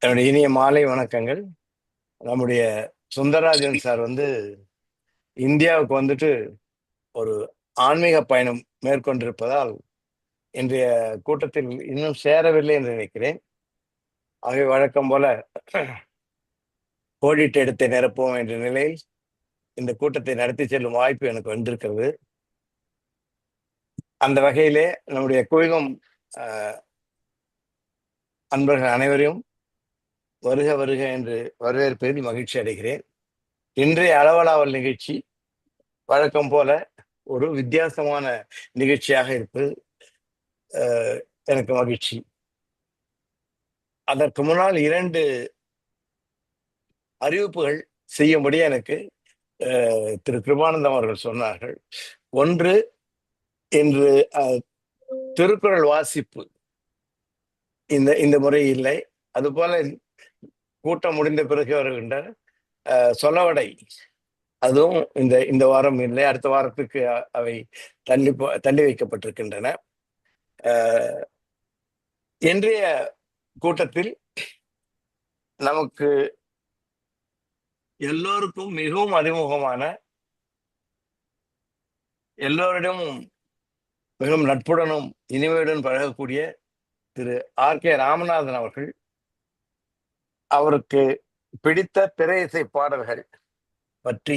என்னுடைய இனிய மாலை வணக்கங்கள். நம்முடைய சுந்தரராஜன் சார் வந்து இந்தியாவுக்கு வந்துட்டு ஒரு ஆன்மீக பயணம் மேற்கொண்டிருப்பதால், இன்றைய கூட்டத்தில் இன்னும் சேரவில்லை என்று நினைக்கிறேன். ஆகவே வழக்கம் போல கோடிட்ட இடத்தை நிரப்புவோம் என்ற நிலையில் இந்த கூட்டத்தை நடத்தி செல்லும் வாய்ப்பு எனக்கு வந்திருக்கிறது. அந்த வகையிலே நம்முடைய குழுமம் அ அன்பர்கள் அனைவரையும் வருக வருக என்று வரவேற்பதில் மகிழ்ச்சி அடைகிறேன். இன்றைய அளவலாவல் நிகழ்ச்சி வழக்கம் போல ஒரு வித்தியாசமான நிகழ்ச்சியாக இருப்பது எனக்கு மகிழ்ச்சி. அதற்கு முன்னால் 2 அறிவிப்புகள் செய்யும்படி எனக்கு திரு கிருபானந்தம் அவர்கள் சொன்னார்கள். ஒன்று, இன்று திருக்குறள் வாசிப்பு இந்த இந்த முறை இல்லை. அதுபோல கூட்டம் முடிந்த பிறகு வருகின்ற சொலவடை அதுவும் இந்த இந்த வாரம் இல்லை. அடுத்த வாரத்துக்கு அவை தள்ளி வைக்கப்பட்டிருக்கின்றன. இன்றைய கூட்டத்தில் நமக்கு எல்லோருக்கும் மிகவும் அறிமுகமான, எல்லோரிடமும் மிகவும் நட்புடனும் இனிமையுடன் பழகக்கூடிய திரு ஆர்.கே. ராமநாதன் அவர்கள், அவருக்கு பிடித்த திரை இசை பாடல்கள் பற்றி,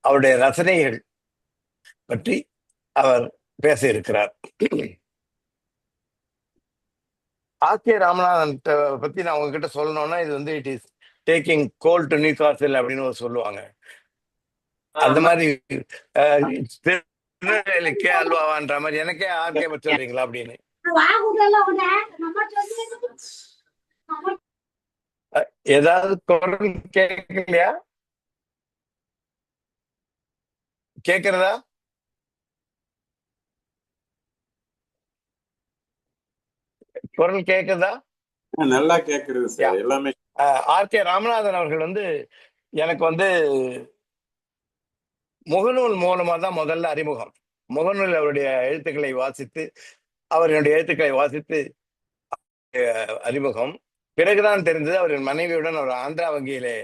அவருடைய ரசனைகள் பற்றி அவர் பேச இருக்கிறார். ஆர்.கே. ராமநாதன் பத்தி நான் உங்ககிட்ட சொல்லணும்னா, இது வந்து it is taking goal to new காசில் அப்படின்னு சொல்லுவாங்க. அந்த மாதிரி திருநெல்வேலிக்கே அல்வாவான்ற மாதிரி எனக்கே ஆர்கே பத்தி சொல்றீங்களா அப்படின்னு. ஏதாவது குரல் கேட்கலையா? கேக்குறதா? குரல் கேக்குதா? நல்லா கேக்குறது சார். எல்லாமே ஆர்.கே. ராமநாதன் அவர்கள் வந்து எனக்கு வந்து முகநூல் மூலமா தான் முதல்ல அறிமுகம். முகநூல் அவருடைய எழுத்துக்களை வாசித்து, அவருடைய எழுத்துக்களை வாசித்து அறிமுகம். பிறகுதான் தெரிந்தது அவரின் மனைவியுடன் அவர் ஆந்திரா வங்கியிலே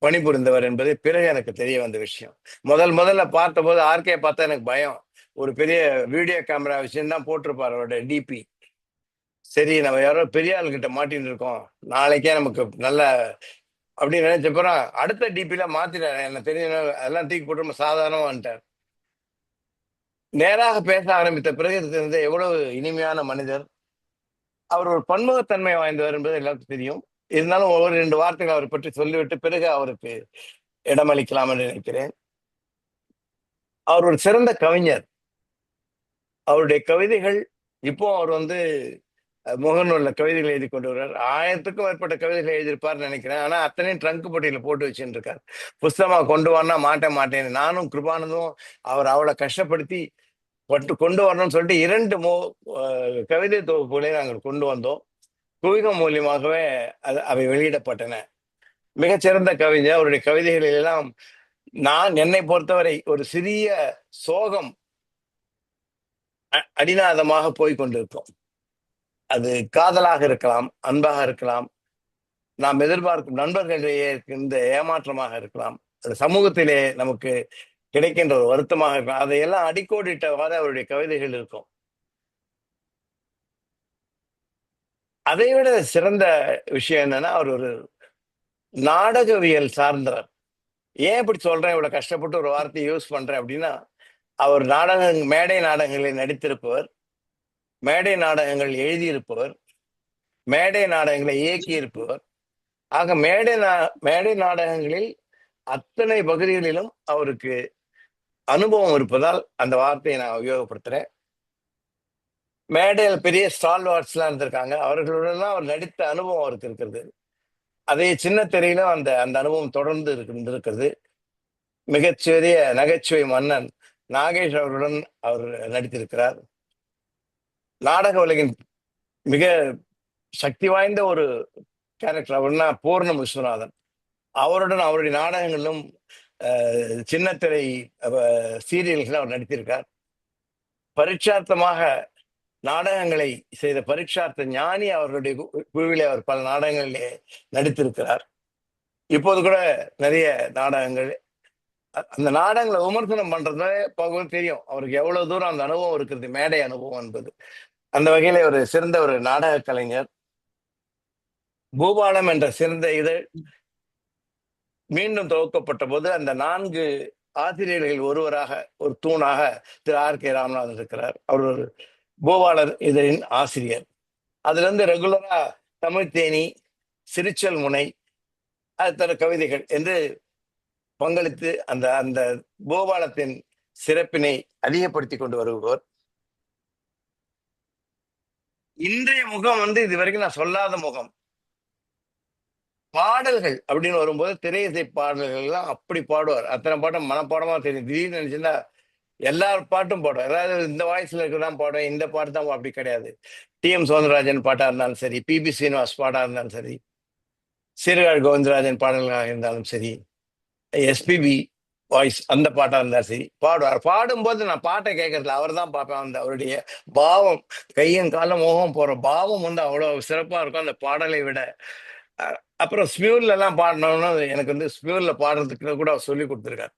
பணிபுரிந்தவர் என்பது பிறகு எனக்கு தெரிய வந்த விஷயம். முதல்ல பார்த்தபோது ஆர்கே பார்த்தா எனக்கு பயம். ஒரு பெரிய வீடியோ கேமரா விஷயம் தான் போட்டிருப்பார் அவருடைய டிபி. சரி, நம்ம யாரோ பெரிய ஆளுகிட்ட மாட்டின்னு இருக்கோம், நாளைக்கே நமக்கு நல்ல அப்படின்னு நினைச்சப்பறம் அடுத்த டிபில மாத்திட்டார். என்ன தெரியும், அதெல்லாம் தூக்கி போட்டு சாதாரணமா வந்துட்டார். நேராக பேச ஆரம்பித்த பிறகு தெரிந்த எவ்வளவு இனிமையான மனிதர். அவர் ஒரு பன்முகத்தன்மை வாய்ந்தவர் என்பது எல்லாருக்கும் தெரியும். இருந்தாலும் ஒரு 2 வார்த்தைகள் அவரை பற்றி சொல்லிவிட்டு பிறகு அவருக்கு இடமளிக்கலாம் என்று நினைக்கிறேன். அவர் ஒரு சிறந்த கவிஞர். அவருடைய கவிதைகள் இப்போ அவர் வந்து முகநூல்ல கவிதைகள் எழுதி கொண்டு வருவார். 1000க்கும் மேற்பட்ட கவிதைகள் எழுதியிருப்பார்னு நினைக்கிறேன். ஆனா அத்தனையும் ட்ரங்க் பொட்டியில போட்டு வச்சுட்டு இருக்காரு. புஸ்தகமா கொண்டு வரனா மாட்டேன். நானும் கிருபானந்தும் அவர் அவ்வளவு கஷ்டப்படுத்தி கொண்டு வரணும்னு சொல்லிட்டு 2 கவிதை தொகுப்புகளை நாங்கள் கொண்டு வந்தோம். குவிகம் மூலியமாகவே அவை வெளியிடப்பட்டன. மிகச்சிறந்த கவிஞர். அவருடைய கவிதைகளில் எல்லாம் என்னை பொறுத்தவரை ஒரு சிறிய சோகம் அடிநாதமாக போய் கொண்டிருக்கும். அது காதலாக இருக்கலாம், அன்பாக இருக்கலாம், நாம் எதிர்பார்க்கும் நண்பர்களிடையே இருக்கின்ற ஏமாற்றமாக இருக்கலாம், அது சமூகத்திலே நமக்கு கிடைக்கின்ற ஒரு வருத்தமாக இருக்கலாம். அதையெல்லாம் அடிக்கோடிட்டவாறு அவருடைய கவிதைகள் இருக்கும். அதை விட சிறந்த விஷயம் என்னன்னா, அவர் ஒரு நாடகவியல் சார்ந்தவர். ஏன் இப்படி சொல்றேன், இவ்வளவு கஷ்டப்பட்டு ஒரு வார்த்தையை யூஸ் பண்றேன் அப்படின்னா, அவர் மேடை நாடகங்களில் நடித்திருப்பவர், மேடை நாடகங்கள் எழுதியிருப்பவர், மேடை நாடகங்களை இயக்கியிருப்பவர். ஆக மேடை நாடகங்களில் அத்தனை பகுதிகளிலும் அவருக்கு அனுபவம் இருப்பதால் அந்த வார்த்தையை நான் உபயோகப்படுத்துறேன். மேடையில் பெரிய ஸ்டால்வார்ட்ஸ் எல்லாம் இருந்திருக்காங்க. அவர்களுடன் அவர் நடித்த அனுபவம் அவருக்கு இருக்கிறது. அதே சின்ன திரையிலும் அந்த அந்த அனுபவம் தொடர்ந்து இருந்திருக்கிறது. மிகச்சிறிய நகைச்சுவை மன்னன் நாகேஷ் அவர்களுடன் அவர் நடித்திருக்கிறார். நாடக உலகின் மிக சக்தி வாய்ந்த ஒரு கேரக்டர் அவர்னா பூர்ணம் விஸ்வநாதன். அவருடன் அவருடைய நாடகங்களிலும் சின்னத்திரை சீரியல்கள் அவர் நடித்திருக்கார். பரீட்சார்த்தமாக நாடகங்களை செய்த பரீட்சார்த்த ஞானி அவர்களுடைய குழுவிலே அவர் பல நாடகங்களிலே நடித்திருக்கிறார். இப்போது கூட நிறைய நாடகங்கள், அந்த நாடகங்களை விமர்சனம் பண்றதுனால பகுதி தெரியும் அவருக்கு எவ்வளவு தூரம் அந்த அனுபவம் இருக்கிறது, மேடை அனுபவம் என்பது. அந்த வகையில ஒரு சிறந்த ஒரு நாடக கலைஞர். பூபாலம் என்ற சிறந்த இதழ் மீண்டும் துவக்கப்பட்ட போது அந்த 4 ஆசிரியர்களில் ஒருவராக, ஒரு தூணாக திரு R.K. ராமநாதன் இருக்கிறார். அவர் ஒரு பூபாலர் இதழின் ஆசிரியர். அதுல இருந்து ரெகுலரா தமிழ் தேனி, சிரிச்சல் முனை, அது தர கவிதைகள் என்று பங்களித்து அந்த அந்த பூபாலத்தின் சிறப்பினை அதிகப்படுத்தி கொண்டு வருபவர். இன்றைய முகம் இது வரைக்கும் நான் சொல்லாத முகம். பாடல்கள் அப்படின்னு வரும்போது திரை இசை பாடல்கள் எல்லாம் அப்படி பாடுவார். அத்தனை பாட்டும் மனப்பாடமா தெரியும். திடீர்னு நினைச்சுன்னா எல்லா பாட்டும் பாடுவார். அதாவது இந்த வாய்ஸ்ல இருக்கிறதான் பாடுவேன், இந்த பாட்டு தான் அப்படி கிடையாது. T.M. சௌந்தரராஜன் பாட்டா இருந்தாலும் சரி, P.B. ஸ்ரீனிவாஸ் பாட்டா இருந்தாலும் சரி, சீர்காழி கோவிந்தராஜன் பாடல்களாக இருந்தாலும் சரி, எஸ்பிபி வாய்ஸ் அந்த பாட்டா இருந்தாலும் சரி பாடுவார். பாடும்போது நான் பாட்டை கேட்கறதுல அவர் தான் பார்ப்பேன். அந்த அவருடைய பாவம், கையும் காலம் முகம் போற பாவம் அவ்வளவு சிறப்பா இருக்கும் அந்த பாடலை விட. அப்புறம் ஸ்மியூர்ல எல்லாம் பாடணும்னு எனக்கு ஸ்மியூர்ல பாடுறதுக்கு கூட அவர் சொல்லி கொடுத்திருக்காரு.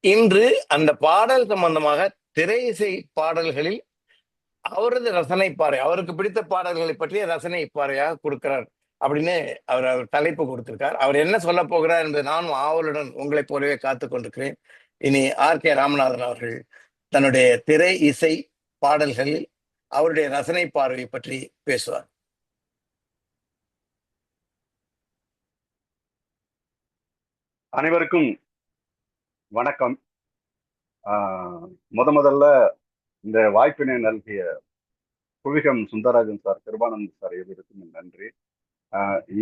இன்று அந்த பாடல் சம்பந்தமாக திரை இசை பாடல்களில் அவரது ரசனை பாறை, அவருக்கு பிடித்த பாடல்களை பற்றிய ரசனை பாறையாக கொடுக்கிறார் அப்படின்னு அவர் தலைப்பு கொடுத்திருக்கார். அவர் என்ன சொல்ல போகிறார் என்பது நானும் ஆவலுடன் உங்களைப் போலவே காத்து கொண்டிருக்கிறேன். இனி R.K. ராமநாதன் அவர்கள் தன்னுடைய திரை இசை பாடல்களில் அவருடைய ரசனை பார்வையை பற்றி பேசுவார். அனைவருக்கும் வணக்கம். முதல்ல இந்த வாய்ப்பினை நல்கிய புவிகம் சுந்தரராஜன் சார், கிருபானந்த் சார் இருவருக்கும் நன்றி.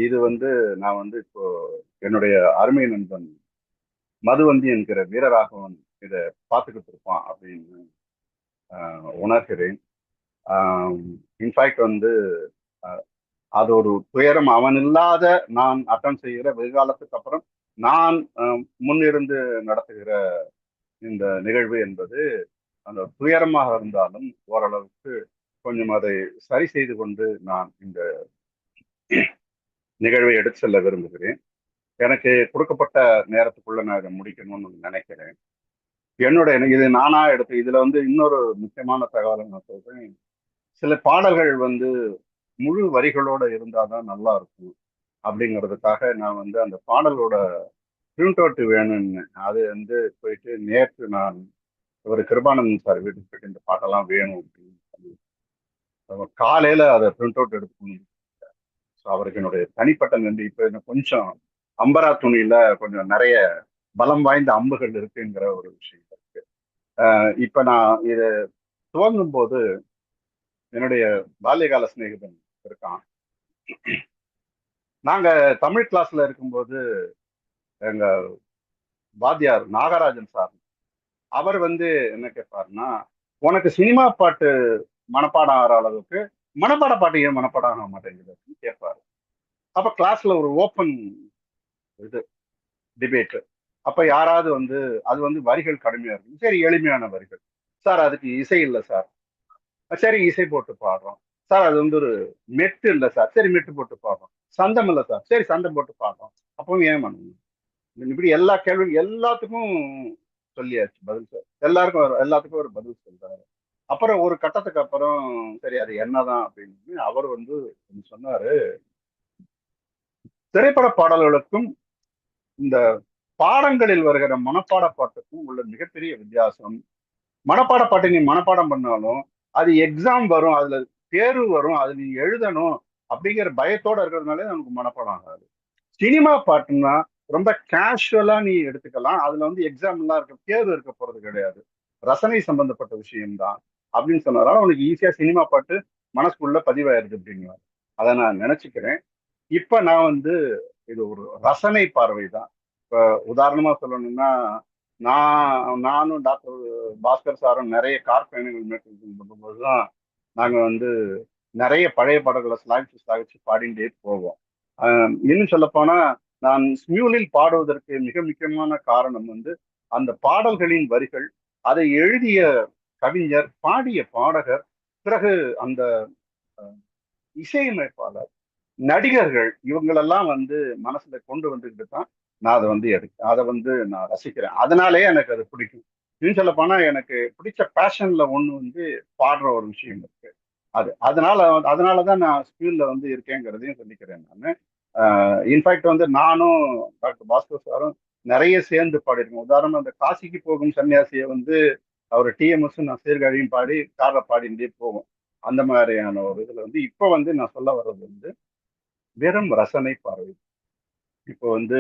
இது நான் இப்போ என்னுடைய அருமை நண்பன் மதுவந்தி என்கிற வீரராகவன் இதை பார்த்துக்கிட்டு இருப்பான் அப்படின்னு உணர்கிறேன். இன்ஃபேக்ட் அது ஒரு துயரம். அவன் இல்லாத நான் அட்டம் செய்கிற வெகுகாலத்துக்கு அப்புறம் நான் முன்னிருந்து நடத்துகிற இந்த நிகழ்வு என்பது அந்த துயரமாக இருந்தாலும் ஓரளவுக்கு கொஞ்சம் அதை சரி செய்து கொண்டு நான் இந்த நிகழ்வை எடுத்து செல்ல விரும்புகிறேன். எனக்கு கொடுக்கப்பட்ட நேரத்துக்குள்ள நான் இதை முடிக்கணும்னு நினைக்கிறேன். இது நானா எடுத்து இதுல இன்னொரு முக்கியமான தகவலை நான் சொல்றேன். சில பாடல்கள் முழு வரிகளோட இருந்தாதான் நல்லா இருக்கும் அப்படிங்கிறதுக்காக நான் அந்த பாடலோட பிரிண்ட் அவுட் வேணும்னு அது போயிட்டு நேற்று நான் ஒரு கிருபானந்தன் சார் வீட்டுக்கு போயிட்டு இந்த பாட்டெல்லாம் வேணும் அப்படின்னு சொல்லி காலையில அதை பிரிண்ட் அவுட் எடுத்துக்கணும். ஸோ அவருக்கு என்னுடைய தனிப்பட்ட நன்றி. இப்போ எனக்கு கொஞ்சம் அம்பரா துணியில கொஞ்சம் நிறைய பலம் வாய்ந்த அம்புகள் இருக்குங்கிற ஒரு விஷயம் இருக்கு. இப்ப நான் இதை துவங்கும் போது என்னுடைய பால்யகால சிநேகிதன் இருக்கான். நாங்க தமிழ் கிளாஸ்ல இருக்கும்போது எங்க வாத்தியார் நாகராஜன் சார் அவர் என்ன கேட்பாருன்னா, உனக்கு சினிமா பாட்டு மனப்பாடம் ஆகிற அளவுக்கு மனப்பாட பாட்டு ஏன் மனப்பாடம் ஆக மாட்டேங்குது கேட்பாரு. அப்ப கிளாஸ்ல ஒரு ஓப்பன் டிபேட். அப்ப யாராவது அது வரிகள் கடுமையா இருக்கு, சரி எளிமையான வரிகள் சார், அதுக்கு இசை இல்லை சார், சரி இசை போட்டு பாடுறோம் சார், அது ஒரு மெட்டு இல்லை சார், சரி மெட்டு போட்டு பாடுறோம், சந்தம் இல்லை சார், சரி சந்தம் போட்டு பாடுறோம், அப்பவும் ஏன் பண்ணணும்? இப்படி எல்லா கேள்வி எல்லாத்துக்கும் சொல்லியாச்சு பதில் சார், எல்லாத்துக்கும் ஒரு பதில் சொல்றாரு. அப்புறம் ஒரு கட்டத்துக்கு அப்புறம் சரி அது என்னதான் அப்படின்னு அவர் சொன்னாரு, திரைப்பட பாடல்களுக்கும் இந்த பாடங்களில் வருகிற மனப்பாட பாட்டுக்கும் உள்ள மிகப்பெரிய வித்தியாசம். மனப்பாட பாட்டு நீ மனப்பாடம் பண்ணாலும் அது எக்ஸாம் வரும், அதுல தேர்வு வரும், அது நீ எழுதணும் அப்படிங்கிற பயத்தோட இருக்கிறதுனாலே நமக்கு மனப்பாடம் ஆகாது. சினிமா பாட்டுன்னா ரொம்ப கேஷுவலா நீ எடுத்துக்கலாம், அதுல எக்ஸாம் எல்லாம் இருக்க தேர்வு இருக்க போறது கிடையாது, ரசனை சம்பந்தப்பட்ட விஷயம்தான் அப்படின்னு சொன்னதால உனக்கு ஈஸியா சினிமா பாட்டு மனசுக்குள்ள பதிவாயிருது அப்படிங்கிறார். அதை நான் நினைச்சுக்கிறேன். இப்ப நான் இது ஒரு ரசனை பார்வை தான். இப்ப உதாரணமா சொல்லணும்னா, நானும் டாக்டர் பாஸ்கர் சாரும் நிறைய கார் பயணங்கள் மேற்கொள்ளும் போதுதான் நாங்க நிறைய பழைய பாடல்களை ஸ்லாகிச்சு பாடிண்டே போவோம். இன்னும் சொல்ல போனா நான் ஸ்மியூலில் பாடுவதற்கு மிக முக்கியமான காரணம் அந்த பாடல்களின் வரிகள், அதை எழுதிய கவிஞர், பாடிய பாடகர், பிறகு அந்த இசையமைப்பாளர், நடிகர்கள் இவங்களெல்லாம் வந்து மனசுல கொண்டு வந்துக்கிட்டு தான் நான் அதை வந்து அதை வந்து நான் ரசிக்கிறேன். அதனாலேயே எனக்கு அது பிடிக்கும். இன்னும் சொல்ல போனா எனக்கு பிடிச்ச பேஷன்ல ஒண்ணு வந்து பாடுற ஒரு விஷயம் இருக்கு. அதனாலதான் நான் ஸ்கூல்ல வந்து இருக்கேங்கிறதையும் சொல்லிக்கிறேன் நான். இன்ஃபேக்ட் வந்து நானும் டாக்டர் பாஸ்கர் சாரும் நிறைய சேர்ந்து பாடியிருக்கோம். உதாரணம் அந்த காசிக்கு போகும் சன்னியாசியை வந்து அவர் டிஎம்எஸ் நான் சீர்காழியும் பாடி காரை பாடிண்டே போவோம். அந்த மாதிரியான ஒரு இதுல வந்து இப்ப வந்து நான் சொல்ல வர்றது வந்து வெறும் ரசனை பார்வை. இப்போ வந்து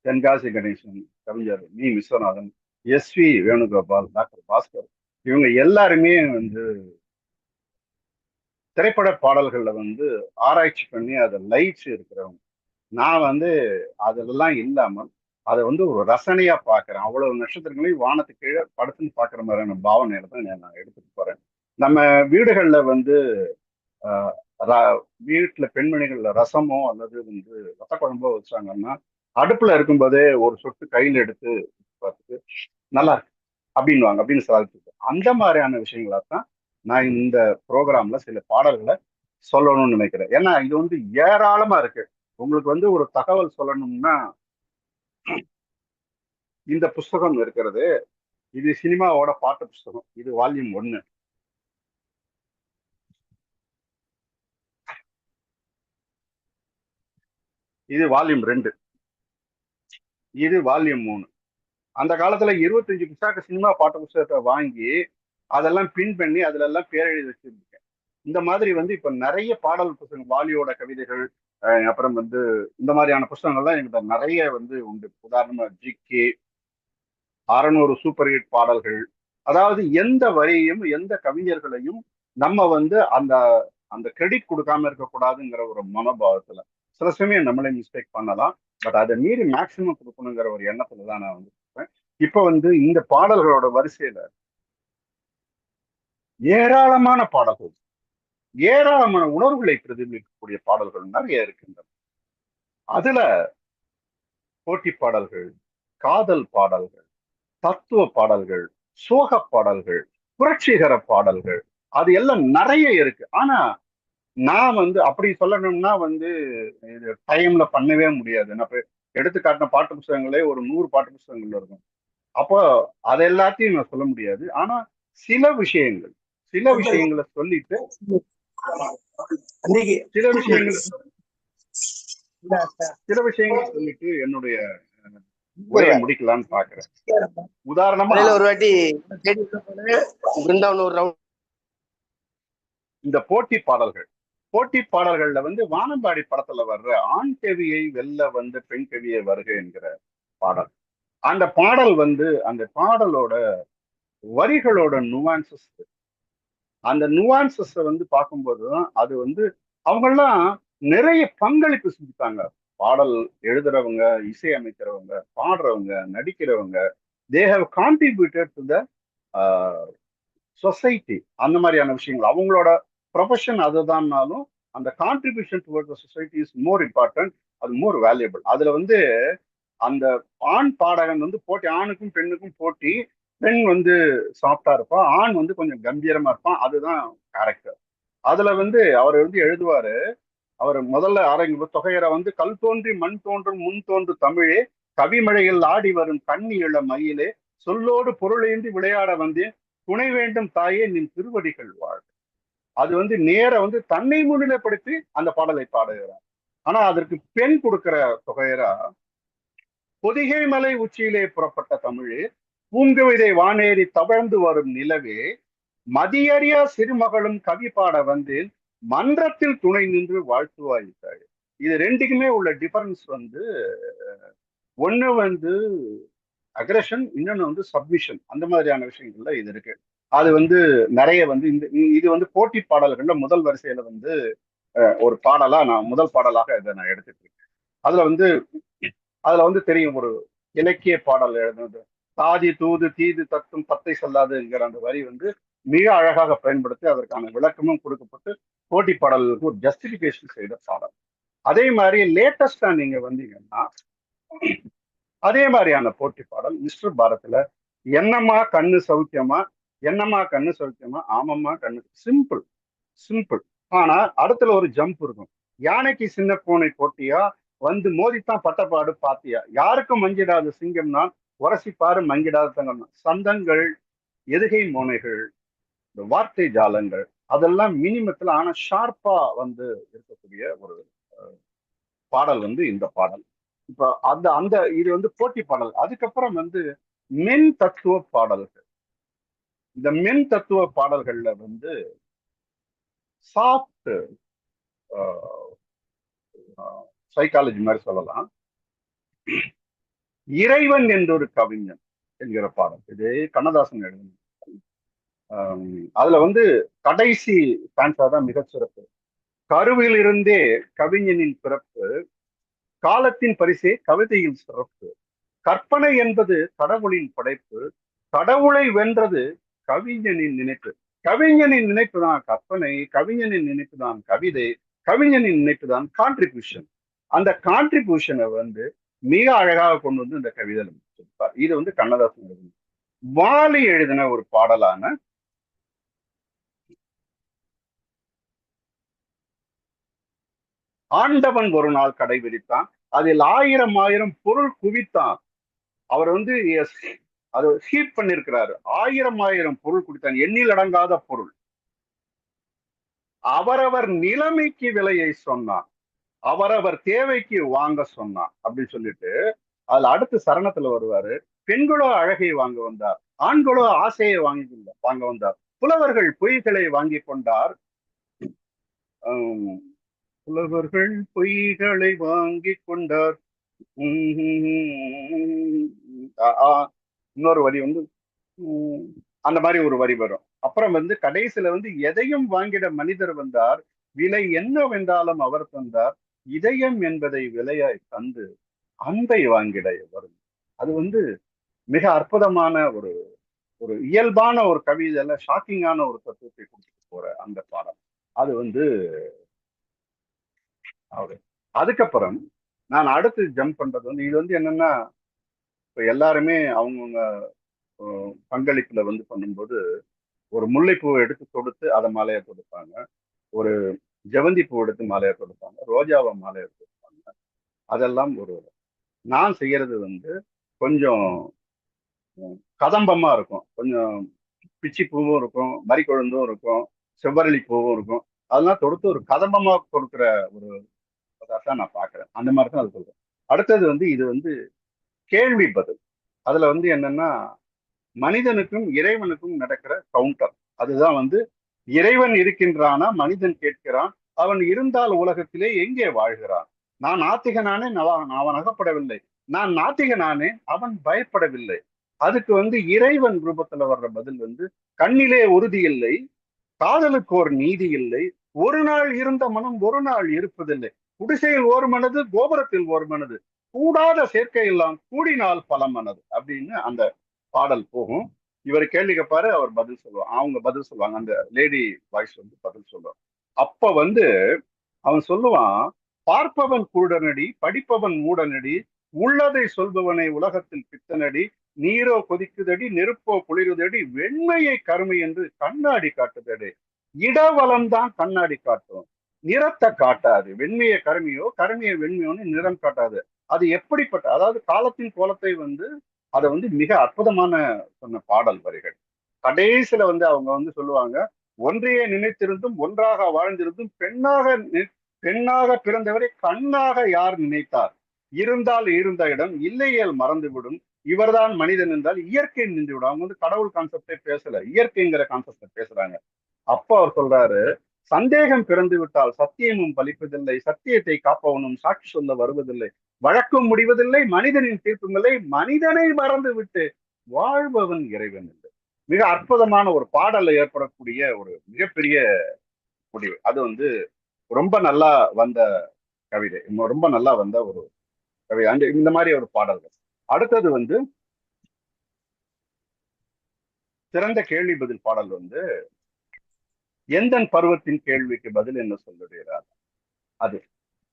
தென்காசி கணேசன், கவிஞர் we Viswanathan, SV. Venugopal, doctor Bhaskar இவங்க எல்லாருமே வந்து திரைப்பட பாடல்கள்ல வந்து ஆராய்ச்சி பண்ணி அதை லைட்ஸ் இருக்கிறவங்க. நான் வந்து அதெல்லாம் இல்லாமல் அதை வந்து ஒரு ரசனையா பார்க்கிறேன். அவ்வளவு நட்சத்திரங்களையும் வானத்துக்கு கீழே படுத்துன்னு பார்க்குற மாதிரியான பாவனையில தான் நான் எடுத்துட்டு போறேன். நம்ம வீடுகள்ல வந்து வீட்டுல பெண்மணிகள்ல ரசமோ அல்லது வந்து ரச குழம்போ வச்சாங்கன்னா அடுப்புல இருக்கும்போதே ஒரு சொட்டு கையில எடுத்து பார்த்துட்டு நல்லா இருக்கு அப்படின்வாங்க அப்படின்னு சாதிச்சு. அந்த மாதிரியான விஷயங்களா தான் நான் இந்த ப்ரோக்ராம்ல சில பாடல்களை சொல்லணும்னு நினைக்கிறேன். ஏன்னா இது வந்து ஏராளமா இருக்கு. உங்களுக்கு வந்து ஒரு தகவல் சொல்லணும்னா இந்த புஸ்தகம் இருக்கிறது. இது சினிமாவோட பாட்டு புஸ்தகம். இது வால்யூம் 1. இது வால்யூம் 2. இது வால்யூம் 3. அந்த காலத்துல 25 புத்தக சினிமா பாட்டு புஸ்தகத்தை வாங்கி அதெல்லாம் பின் பண்ணி அதுல எல்லாம் பேரெழுதி வச்சிருக்கேன். இந்த மாதிரி வந்து இப்ப நிறைய பாடல் புத்தகங்கள், வாலியோட கவிதைகள், அப்புறம் வந்து இந்த மாதிரியான புத்தகங்கள்லாம் எங்கிட்ட நிறைய வந்து உண்டு. உதாரணமா ஜிகே 600 சூப்பர் ஹிட் பாடல்கள். அதாவது எந்த வரியையும் எந்த கவிஞர்களையும் நம்ம வந்து அந்த அந்த கிரெடிட் கொடுக்காம இருக்கக்கூடாதுங்கிற ஒரு மனோபாவத்துல சில சமயம் நம்மளே மிஸ்டேக் பண்ணலாம். பட் அதை மீறி மேக்சிமம் கொடுக்கணுங்கிற ஒரு எண்ணத்துல தான் நான் வந்து இருப்பேன். இப்ப வந்து இந்த பாடல்களோட வரிசையில ஏராளமான பாடல்கள், ஏராளமான உணர்வுகளை பிரதிபலிக்கக்கூடிய பாடல்கள் நிறைய இருக்கின்றன. அதுல போட்டி பாடல்கள், காதல் பாடல்கள், தத்துவ பாடல்கள், சோக பாடல்கள், புரட்சிகர பாடல்கள், அது எல்லாம் நிறைய இருக்கு. ஆனா நான் வந்து அப்படி சொல்லணும்னா வந்து இது டைம்ல பண்ணவே முடியாது. நான் எடுத்துக்காட்டின பாட்டு புத்தகங்களே ஒரு 100 பாட்டு புத்தகங்கள் இருக்கும். அப்போ அது எல்லாத்தையும் நான் சொல்ல முடியாது. ஆனா சில விஷயங்களை சொல்லிட்டு சில விஷயங்களை சொல்லிட்டு என்னுடைய உரையை முடிக்கலாம்னு பாக்குறேன். உதாரணமா ஒரு வாட்டி இந்த போட்டி பாடல்கள்ல வந்து வானம்பாடி படத்துல வர்ற ஆண் கவியை வெல்ல வந்து பெண் கவியை வருக என்கிற பாடல். அந்த பாடல் வந்து அந்த பாடலோட வரிகளோட நுவான்சஸ், அந்த நுவான்சஸ் வந்து பார்க்கும்போதுதான் அது வந்து அவங்கெல்லாம் நிறைய பங்களிப்பு செஞ்சுட்டாங்க. பாடல் எழுதுறவங்க, இசை அமைக்கிறவங்க, பாடுறவங்க, நடிக்கிறவங்க, they have contributed to the society. அந்த மாதிரியான விஷயங்கள் அவங்களோட ப்ரொஃபஷன் அதுதான்னாலும் அந்த contribution toward the society is more important. அது மோர் வேல்யூபிள். அதுல வந்து அந்த ஆண் பாடகன் வந்து போட்டி, ஆணுக்கும் பெண்ணுக்கும் போட்டி. பெண் வந்து சாஃப்டா இருப்பான், ஆண் வந்து கொஞ்சம் கம்பீரமா இருப்பான். அதுதான் கேரக்டர். அதுல வந்து அவர் வந்து எழுதுவாரு. அவர் முதல்ல ஆரம்பி தொகையரை வந்து கல் தோன்றி மண் தோன்றும் முன் தோன்று தமிழே கவிமழையில் ஆடி வரும் கண்ணி இள மயிலே சொல்லோடு பொருளேந்தி விளையாட வந்தேன் துணை வேண்டும் தாயே நின் திருவடிகள் வாழ். அது வந்து நேர வந்து தன்னை முன்னிலைப்படுத்தி அந்த பாடலை பாடுகிறார். ஆனா அதற்கு பெண் கொடுக்கிற தொகையரா பொதிகை மலை உச்சியிலே புறப்பட்ட தமிழே பூங்கவிதை வானேறி தவழ்ந்து வரும் நிலவே மதியறியா சிறுமகளும் கவி பாட வந்தேன் மன்றத்தில் துணை நின்று வாழ்த்துவாயிட்டாள். இது ரெண்டுக்குமே உள்ள டிஃபரன்ஸ் வந்து ஒண்ணு வந்து அக்ரஷன், இன்னொன்னு வந்து சப்மிஷன். அந்த மாதிரியான விஷயங்கள்ல இது இருக்கு. அது வந்து நிறைய வந்து இது வந்து போட்டி பாடல்கள்ல முதல் வரிசையில வந்து ஒரு பாடலா நான் முதல் பாடலாக இதை நான் எடுத்துட்டு இருக்கேன். அதுல வந்து தெரியும், ஒரு இலக்கிய பாடல் எழுதுனது தாதி தூது தீது தத்தும் பத்தை சொல்லாதுங்கிற அந்த வரி வந்து மிக அழகாக பயன்படுத்தி அதற்கான விளக்கமும் கொடுக்கப்பட்டு போட்டி பாடல்களுக்கு ஒரு ஜஸ்டிபிகேஷன் செய்த பாடல். அதே மாதிரி லேட்டஸ்டா நீங்க வந்தீங்கன்னா அதே மாதிரியான போட்டி பாடல் மிஸ்டர் பாரத்ல என்னம்மா கண்ணு சௌக்கியமா என்னம்மா கண்ணு சொல்லிட்டோமா, ஆமாம்மா கண்ணு, சிம்பிள் சிம்பிள். ஆனா அடுத்துல ஒரு ஜம்ப் இருக்கும். யானைக்கு சின்ன பூனை போட்டியா, வந்து மோதித்தான் பட்டப்பாடு பாத்தியா, யாருக்கும் மஞ்சிடாத சிங்கம்னா உரசிப்பாரு மங்கிடாத தங்கம். சந்தங்கள், எதுகை மோனைகள், இந்த வார்த்தை ஜாலங்கள், அதெல்லாம் மினிமத்துல ஆனா ஷார்ப்பா வந்து இருக்கக்கூடிய ஒரு பாடல் வந்து இந்த பாடல். இப்ப அந்த அந்த இது வந்து போட்டி பாடல். அதுக்கப்புறம் வந்து மென் தத்துவ பாடல்கள். இந்த மென் தத்துவ பாடல்கள்ல வந்து சாஃப்ட் சைக்காலஜி மாதிரி சொல்லலாம். இறைவன் என்ற ஒரு கவிஞன் என்கிற பாடல், இது கண்ணதாசன் எழுதின. அதுல வந்து கடைசி ஸ்டான்ஸா தான் மிகச்சிறப்பு. கருவில் இருந்தே கவிஞனின் பிறப்பு, காலத்தின் பரிசே கவிதையின் சிறப்பு, கற்பனை என்பது கடவுளின் படைப்பு, கடவுளை வென்றது கவிஞனின் நினைப்பு. கவிஞனின் நினைப்பு தான் கற்பனை, கவிஞனின் நினைப்பு தான் கவிதை, கவிஞனின் நினைப்பு தான் கான்ட்ரிபியூஷன். அந்த கான்ட்ரிபியூஷனை வந்து மிக அழகாக கொண்டு வந்து இந்த கவிதையில முடிச்சிருப்பார். இது வந்து கண்ணதாசன் எழுதின. வாலி எழுதின ஒரு பாடலான ஆண்டவன் ஒரு நாள் கடை விரித்தான், அதில் ஆயிரம் ஆயிரம் பொருள் குவித்தான். அவர் வந்து அது ஹீட் பண்ணிருக்கிறாரு. ஆயிரம் ஆயிரம் பொருள் குடித்தான், எண்ணில் அடங்காத பொருள். அவரவர் நிலைமைக்கு விலையை சொன்னான், அவரவர் தேவைக்கு வாங்க சொன்னான் அப்படின்னு சொல்லிட்டு அதுல அடுத்த சரணத்துல வருவாரு. பெண்களோ அழகை வாங்க வந்தார், ஆண்களோ ஆசையை வாங்க வந்தார், புலவர்கள் பொய்களை வாங்கி கொண்டார். புலவர்கள் பொய்களை வாங்கி கொண்டார். இன்னொரு வரி வந்து அந்த மாதிரி ஒரு வரி வரும். அப்புறம் வந்து கடைசியில வந்து எதையும் வாங்கிட மனிதர் வந்தார், விலை என்னவென்றாலும் அவர் தந்தார், இதயம் என்பதை விலையாய் தந்து அன்பை வாங்கிட வரும். அது வந்து மிக அற்புதமான ஒரு ஒரு இயல்பான ஒரு கவிதையில ஷாக்கிங்கான ஒரு தத்துவத்தை கொடுத்துட்டு போற அந்த பாடம். அது வந்து அவரு. அதுக்கப்புறம் நான் அடுத்து ஜம்ப் பண்றது வந்து இது வந்து என்னன்னா, இப்ப எல்லாருமே அவங்கவுங்க பங்களிப்புல வந்து பண்ணும்போது ஒரு முல்லைப்பூவை எடுத்து தொடுத்து அதை மாலையா தொடுப்பாங்க, ஒரு ஜெவந்தி பூ எடுத்து மாலையா தொடுப்பாங்க, ரோஜாவை மாலையா தொடுப்பாங்க. அதெல்லாம் ஒரு நான் செய்யறது வந்து கொஞ்சம் கதம்பமா இருக்கும், கொஞ்சம் பிச்சி பூவும் இருக்கும், மறிக்கொழுந்தும் இருக்கும், செவ்வரளி பூவும் இருக்கும். அதெல்லாம் தொடுத்து ஒரு கதம்பமா கொடுக்குற ஒரு தான் நான் பாக்குறேன். அந்த மாதிரி தான் அது சொல்றேன். அடுத்தது வந்து இது வந்து கேள்வி பதில். அதுல வந்து என்னன்னா, மனிதனுக்கும் இறைவனுக்கும் நடக்கிற கவுண்டர். அதுதான் வந்து இறைவன் இருக்கின்றானா, மனிதன் கேட்கிறான், அவன் இருந்தால் உலகத்திலே எங்கே வாழ்கிறான், நான் நாத்திகனானே, அவன் அகப்படவில்லை, நான் நாத்திகனானே, அவன் பயப்படவில்லை. அதுக்கு வந்து இறைவன் ரூபத்துல வர்ற பதில் வந்து கண்ணிலே உறுதி இல்லை, காதலுக்கு ஒரு நீதி இல்லை, ஒரு நாள் இருந்த மனம் ஒரு நாள் இருப்பதில்லை, குடிசையில் ஒரு மனது, கோபுரத்தில் ஒரு மனது, கூடாத சேர்க்கை எல்லாம் கூடினால் பல மனது அப்படின்னு அந்த பாடல் போகும். இவர் கேள்வி கேட்பாரு, அவர் பதில் சொல்லுவார், அவங்க பதில் சொல்லுவாங்க, அந்த லேடி வாய்ஸ் வந்து பதில் சொல்லுவார். அப்ப வந்து அவன் சொல்லுவான், பார்ப்பவன் குருடனடி, படிப்பவன் மூடனடி, உள்ளதை சொல்பவனை உலகத்தில் பித்தனடி, நீரோ கொதிக்குதடி, நெருப்போ குளிருதடி, வெண்மையை கருமை என்று கண்ணாடி காட்டுதடி. இடவளம்தான் கண்ணாடி காட்டும், நிறத்தை காட்டாது. வெண்மையை கருமையோ, கருமையை வெண்மையோன்னு நிறம் காட்டாது. அது எப்படிப்பட்ட, அதாவது காலத்தின் கோலத்தை வந்து அதை வந்து மிக அற்புதமான சொன்ன பாடல் வரிகள். கடைசியில வந்து அவங்க வந்து சொல்லுவாங்க, ஒன்றையே நினைத்திருந்தும் ஒன்றாக வாழ்ந்திருந்தும் பெண்ணாக பிறந்தவரை கண்ணாக யார் நினைத்தார், இருந்தால் இருந்த இடம் இல்லையேல் மறந்துவிடும், இவர்தான் மனிதன் என்றால் இயற்கை நின்று விடும். அவங்க வந்து கடவுள் கான்செப்டே பேசல, இயற்கைங்கிற கான்செப்டை பேசுறாங்க. அப்ப அவர் சொல்றாரு, சந்தேகம் பிறந்து விட்டால் சத்தியமும் பலிப்பதில்லை, சத்தியத்தை காப்பவனும் சாட்சி சொல்ல வருவதில்லை, வழக்கும் முடிவதில்லை, மனிதனின் தீர்ப்பும் இல்லை, மனிதனை மறந்து விட்டு வாழ்பவன் இறைவன் என்று. மிக அற்புதமான ஒரு பாடல்ல ஏற்படக்கூடிய ஒரு மிகப்பெரிய முடிவு. அது வந்து ரொம்ப நல்லா வந்த கவிதை, ரொம்ப நல்லா வந்த ஒரு கவிதை. அந்த இந்த மாதிரி ஒரு பாடல்கள். அடுத்தது வந்து சிறந்த கேள்வி பதில் பாடல் வந்து எந்தன் பருவத்தின் கேள்விக்கு பதில் என்ன சொல்லுகிறார். அது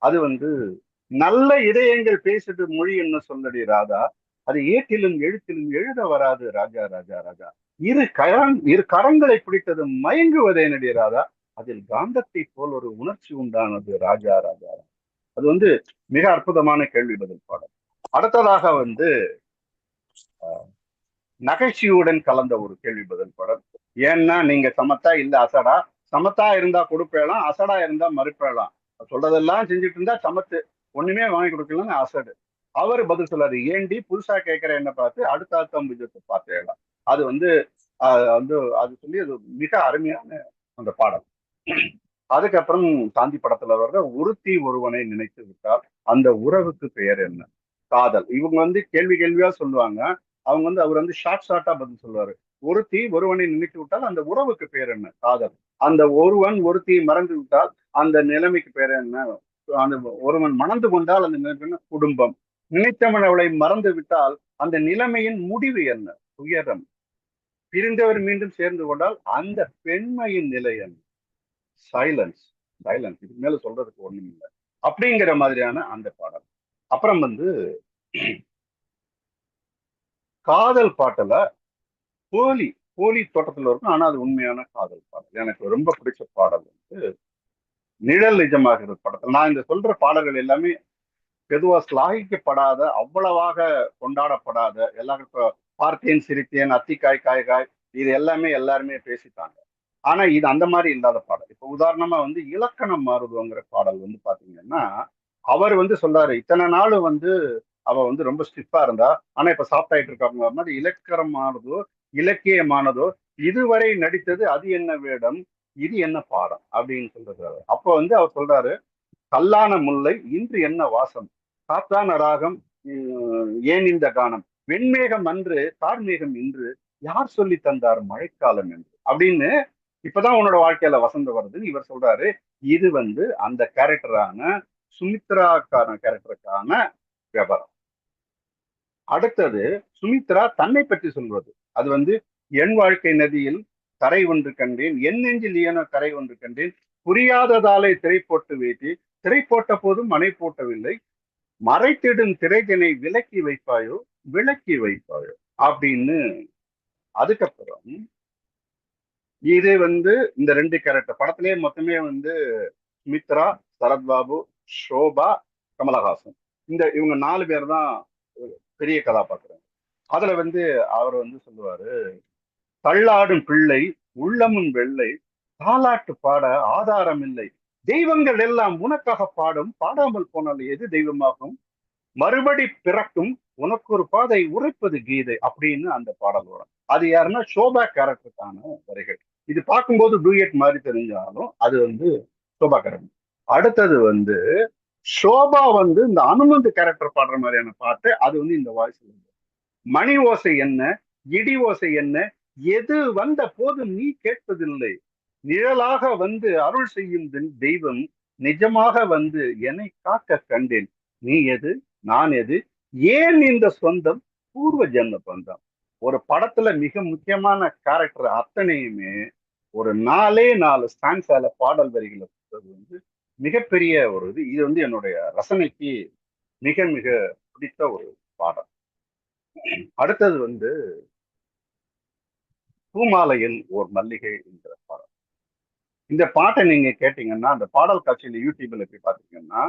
அது வந்து நல்ல இதயங்கள் பேசுது மொழி என்ன சொல்லடி ராதா, அது ஏட்டிலும் எழுத்திலும் எழுத வராது ராஜா ராஜா ராஜா. இரு கரங்களை பிடித்தது மயங்குவதே நடி ராஜா. அதில் காந்தத்தை போல் ஒரு உணர்ச்சி உண்டானது ராஜா ராஜா. அது வந்து மிக அற்புதமான கேள்வி பதில் பாடல். அடுத்ததாக வந்து நகைச்சுவையுடன் கலந்த ஒரு கேள்வி பதில் பாடல். ஏன்னா நீங்க சமத்தா இல்ல அசடா, சமத்தா இருந்தா கொடுப்பேலாம், அசடா இருந்தா மறுப்பேலாம், சொல்றதெல்லாம் செஞ்சுட்டு இருந்தா சமத்து, ஒண்ணுமே வாங்கி கொடுக்கலன்னு அசடு. அவரு பதில் சொல்லாரு, ஏண்டி புதுசா கேட்கிற என்ன பார்த்து அடுத்த அத்தம்புஜத்தை பார்த்தேலாம். அது வந்து அது சொல்லி அது மிக அருமையான அந்த பாடல். அதுக்கப்புறம் சாந்தி படத்துல வர்ற ஒருத்தி ஒருவனை நினைத்து விட்டால் அந்த உறவுக்கு பெயர் என்ன? காதல். இவங்க வந்து கேள்வியா சொல்லுவாங்க. அவங்க வந்து அவர் வந்து ஷார்ட்டா பதில் சொல்லுவாரு. ஒருத்தி ஒருவனை நினைத்து விட்டால் அந்த உறவுக்கு பேர் என்ன? காதல். அந்த ஒருவன் ஒருத்தியை மறந்து விட்டால் அந்த நிலைமைக்கு பேர் என்ன? அந்த ஒருவன் மணந்து கொண்டால் அந்த நிலைமை என்ன? குடும்பம். நினைத்தவன் அவளை மறந்து விட்டால் அந்த நிலைமையின் முடிவு என்ன? துயரம். பிரிந்தவர் மீண்டும் சேர்ந்து கொண்டால் அந்த பெண்மையின் நிலை என்ன? சைலன்ஸ். இதுக்கு மேல சொல்றதுக்கு ஒண்ணும் இல்லை அப்படிங்கிற மாதிரியான அந்த பாடல். அப்புறம் வந்து காதல் பாட்டுல போலி தோட்டத்துல இருக்கும், ஆனா அது உண்மையான காதல் பாடல். எனக்கு ரொம்ப பிடிச்ச பாடல் வந்து நிழல் நிஜமாகிறது படத்துல. நான் இந்த சொல்ற பாடல்கள் எல்லாமே பொதுவா சிலாகிக்கப்படாத, அவ்வளவாக கொண்டாடப்படாத, எல்லாருக்கும் பார்த்தேன் சிரித்தேன் அத்திக்காய் காய் இது எல்லாருமே பேசிட்டாங்க. ஆனா இது அந்த மாதிரி இல்லாத பாடல். இப்ப உதாரணமா வந்து இலக்கணம் மாறுதுங்கிற பாடல் வந்து பாத்தீங்கன்னா, அவர் வந்து சொல்றாரு, இத்தனை நாள் வந்து அவ வந்து ரொம்ப ஸ்டிஃபா இருந்தா, ஆனா இப்ப சாஃப்ட் ஆயிட்டு இருக்காங்க மாதிரி. இலக்கணமானதோ இலக்கியமானதோ இதுவரை நடித்தது அது என்ன வேடம், இது என்ன பாடம் அப்படின்னு சொல்றாரு. அப்ப வந்து அவர் சொல்றாரு, கல்லான முல்லை இன்று என்ன வாசம், காத்தான ராகம் ஏன் இந்த கானம், வெண்மேகம் அன்று கார்மேகம் இன்று யார் சொல்லி தந்தார் மழைக்காலம் என்று அப்படின்னு. இப்பதான் உன்னோட வாழ்க்கையில வசந்தம் வருதுன்னு இவர் சொல்றாரு. இது வந்து அந்த கேரக்டரான சுமித்ராக்கான கேரக்டருக்கான வியாபாரம். அடுத்தது சுமித்ரா தன்னை பற்றி சொல்வது. அது வந்து என் வாழ்க்கை நதியில் கரை ஒன்று கண்டேன், என் நெஞ்சில் ஏனோ கரை ஒன்று கண்டேன், புரியாததாலே திரை போட்டு வைத்தி, திரை போட்ட போதும் மனை போட்டவில்லை, மறைத்திடும் திரைதனை விலக்கி வைப்பாயோ அப்படின்னு. அதுக்கப்புறம் இது வந்து இந்த 2 கேரக்டர் படத்திலேயே மொத்தமே வந்து சுமித்ரா, சரத்பாபு, ஷோபா, கமலஹாசன், இவங்க 4 பேர் தான் பெரிய கதாபாத்திரம். அதுல வந்து அவர் வந்து சொல்லுவாரு, தள்ளாடும் பிள்ளை உள்ளமும் வெள்ளை, தாலாட்டு பாட ஆதாரம் இல்லை, தெய்வங்கள் எல்லாம் உனக்காக பாடும், பாடாமல் போனால் எது தெய்வமாகும், மறுபடி பிறக்கும் உனக்கு ஒரு பாதை உரைப்பது கீதை அப்படின்னு அந்த பாடல் வரும். அது யாருன்னா ஷோபா கேரக்டருக்கான வரிகள். இது பார்க்கும்போது டூயட் மாதிரி தெரிஞ்சாலும் அது வந்து ஷோபா கேரக்டர். அடுத்தது வந்து ஷோபா வந்து இந்த அனுமந்த் கேரக்டர் பாடுற மாதிரியான பாட்டு. அது வந்து இந்த வாய்ஸ்ல மணி ஓசை என்ன, இடி ஓசை என்ன, எது வந்த போது நீ கேட்பதில்லை, நிழலாக வந்து அருள் செய்யும் தெய்வம் நிஜமாக வந்து என்னை காக்க கண்டேன், நீ எது நான் எது, ஏன் இந்த சொந்தம் பூர்வ ஜென்ம பந்தம். ஒரு படத்துல மிக முக்கியமான கேரக்டர் அத்தனையுமே ஒரு 4 ஸ்டான்ஸால பாடல் வரிகளை வந்து மிகப்பெரிய ஒரு இது வந்து என்னுடைய ரசனைக்கு மிக மிக பிடித்த ஒரு பாடல். அடுத்தது வந்து பூமாலையில் ஓர் மல்லிகை என்கிற பாடல். இந்த பாட்டை நீங்க கேட்டீங்கன்னா, அந்த பாடல் காட்சியில யூடியூப்ல போய் பாத்தீங்கன்னா,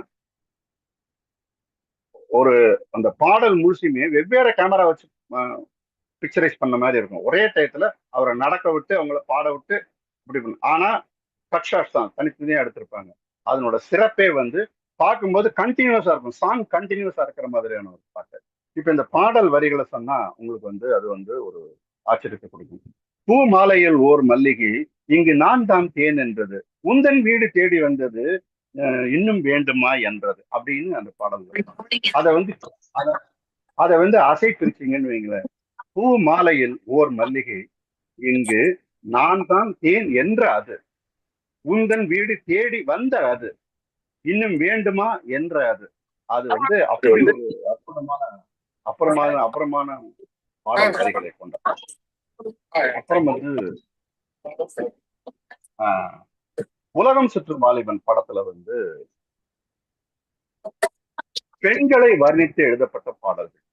ஒரு அந்த பாடல் முழுசுமே வெவ்வேறு கேமரா வச்சு பிக்சரைஸ் பண்ண மாதிரி இருக்கும். ஒரே டயத்துல அவரை நடக்க விட்டு அவங்கள பாட விட்டு இப்படி பண்ணு. ஆனா கட் ஷாட்ஸ் தான் தனித்தனியா எடுத்திருப்பாங்க. அதனோட சிறப்பே வந்து பார்க்கும்போது கண்டினியூஸா இருக்கும். சாங் கண்டினியூஸா இருக்கிற மாதிரியான ஒரு பாட்டு. இப்ப இந்த பாடல் வரிகளை சொன்னா உங்களுக்கு வந்து அது வந்து ஒரு ஆச்சரியத்தை கொடுக்கும். பூ மாலையில் ஓர் மல்லிகை இங்கு நான் தான் தேன் என்றது, உந்தன் வீடு தேடி வந்தது இன்னும் வேண்டுமா என்றது அப்படின்னு அந்த பாடல். அதை வந்து அசை பிரிச்சிங்கன்னு வைங்களேன். பூ மாலையில் ஓர் மல்லிகை இங்கு நான் தான் தேன் என்ற அது, உந்தன் வீடு தேடி வந்த அது, இன்னும் வேண்டுமா என்ற அது. அது வந்து அப்படி ஒரு அப்புறமான பாடல் வரிகளை கொண்ட. அப்புறம் வந்து உலகம் சுற்றும் வாலிபன் படத்துல வந்து பெண்களை வர்ணித்து எழுதப்பட்ட பாடல்கள்.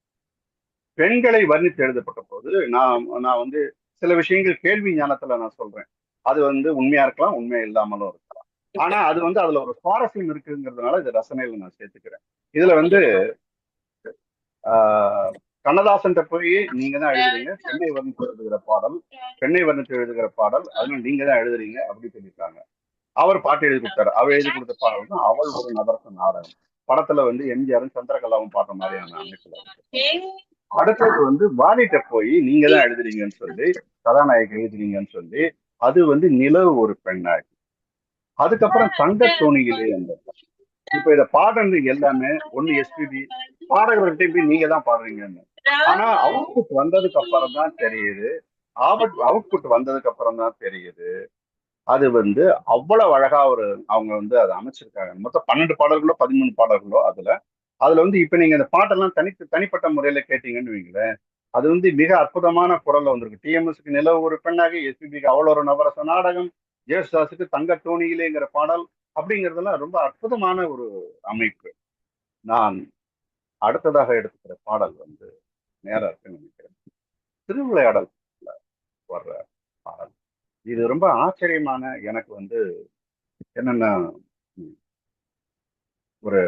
பெண்களை வர்ணித்து எழுதப்பட்ட போது நான் வந்து சில விஷயங்கள் கேள்வி ஞானத்துல நான் சொல்றேன். அது வந்து உண்மையா இருக்கலாம், உண்மை இல்லாமலும் இருக்கலாம். ஆனா அது வந்து அதுல ஒரு சுவாரஸ்யம் இருக்குங்கிறதுனால இது ரசனையில நான் சேர்த்துக்கிறேன். இதுல வந்து ஆஹ் கண்ணதாசன் போய் நீங்க தான் எழுதுறீங்க, பெண்ணை வர்ணித்து எழுதுகிற பாடல், பெண்ணை வர்ணித்து எழுதுகிற பாடல், அதனால நீங்க தான் எழுதுறீங்க அப்படின்னு சொல்லியிருக்காங்க. அவர் பாட்டு எழுதி கொடுத்தாரு. அவர் எழுதி கொடுத்த பாடல் தான் அவள் ஒரு நபரச நாடகம். படத்துல வந்து எம்ஜிஆரும் சந்திரகலாவும் பாடுற மாதிரியான அமைப்புல இருக்கு. அடுத்தது வந்து வாலிட்ட போய் நீங்க தான் எழுதுறீங்கன்னு சொல்லி, கதாநாயகி எழுதுறீங்கன்னு சொல்லி, அது வந்து நிலவு ஒரு பெண்ணாகி. அதுக்கப்புறம் தங்க தோணியிலே அந்த இப்ப இத பாடுறது எல்லாமே ஒண்ணு எஸ்பிபி பாடகர்கிட்ட போய் நீங்க தான் பாடுறீங்கன்னு. ஆனா அவுட்புட் வந்ததுக்கு அப்புறம் தான் தெரியுது, அவுட்புட் வந்ததுக்கு அப்புறம் தான் தெரியுது அது வந்து அவ்வளவு அழகா அவங்க வந்து அதை அமைச்சிருக்காங்க. மொத்தம் 12 பாடல்களோ 13 பாடல்களோ அதுல வந்து இப்ப நீங்க அந்த பாட்டெல்லாம் தனிப்பட்ட முறையில கேட்டீங்கன்னு வைங்களேன், அது வந்து மிக அற்புதமான குரல்ல வந்திருக்கு. டிஎம்எஸ்க்கு நிலவு ஒரு பெண்ணாக, எஸ்பிபிக்கு அவ்வளோ ஒரு நவரச நாடகம், ஜேசுதாஸுக்கு தங்க தோணியிலேங்கிற பாடல், அப்படிங்கிறதெல்லாம் ரொம்ப அற்புதமான ஒரு அமைப்பு. நான் அடுத்ததாக எடுத்துக்கிற பாடல் வந்து நேரம் இருக்குன்னு நினைக்கிறேன். திருவிளையாடல் வர்ற பாடல். இது ரொம்ப ஆச்சரியமான எனக்கு வந்து என்னன்னா ஒரு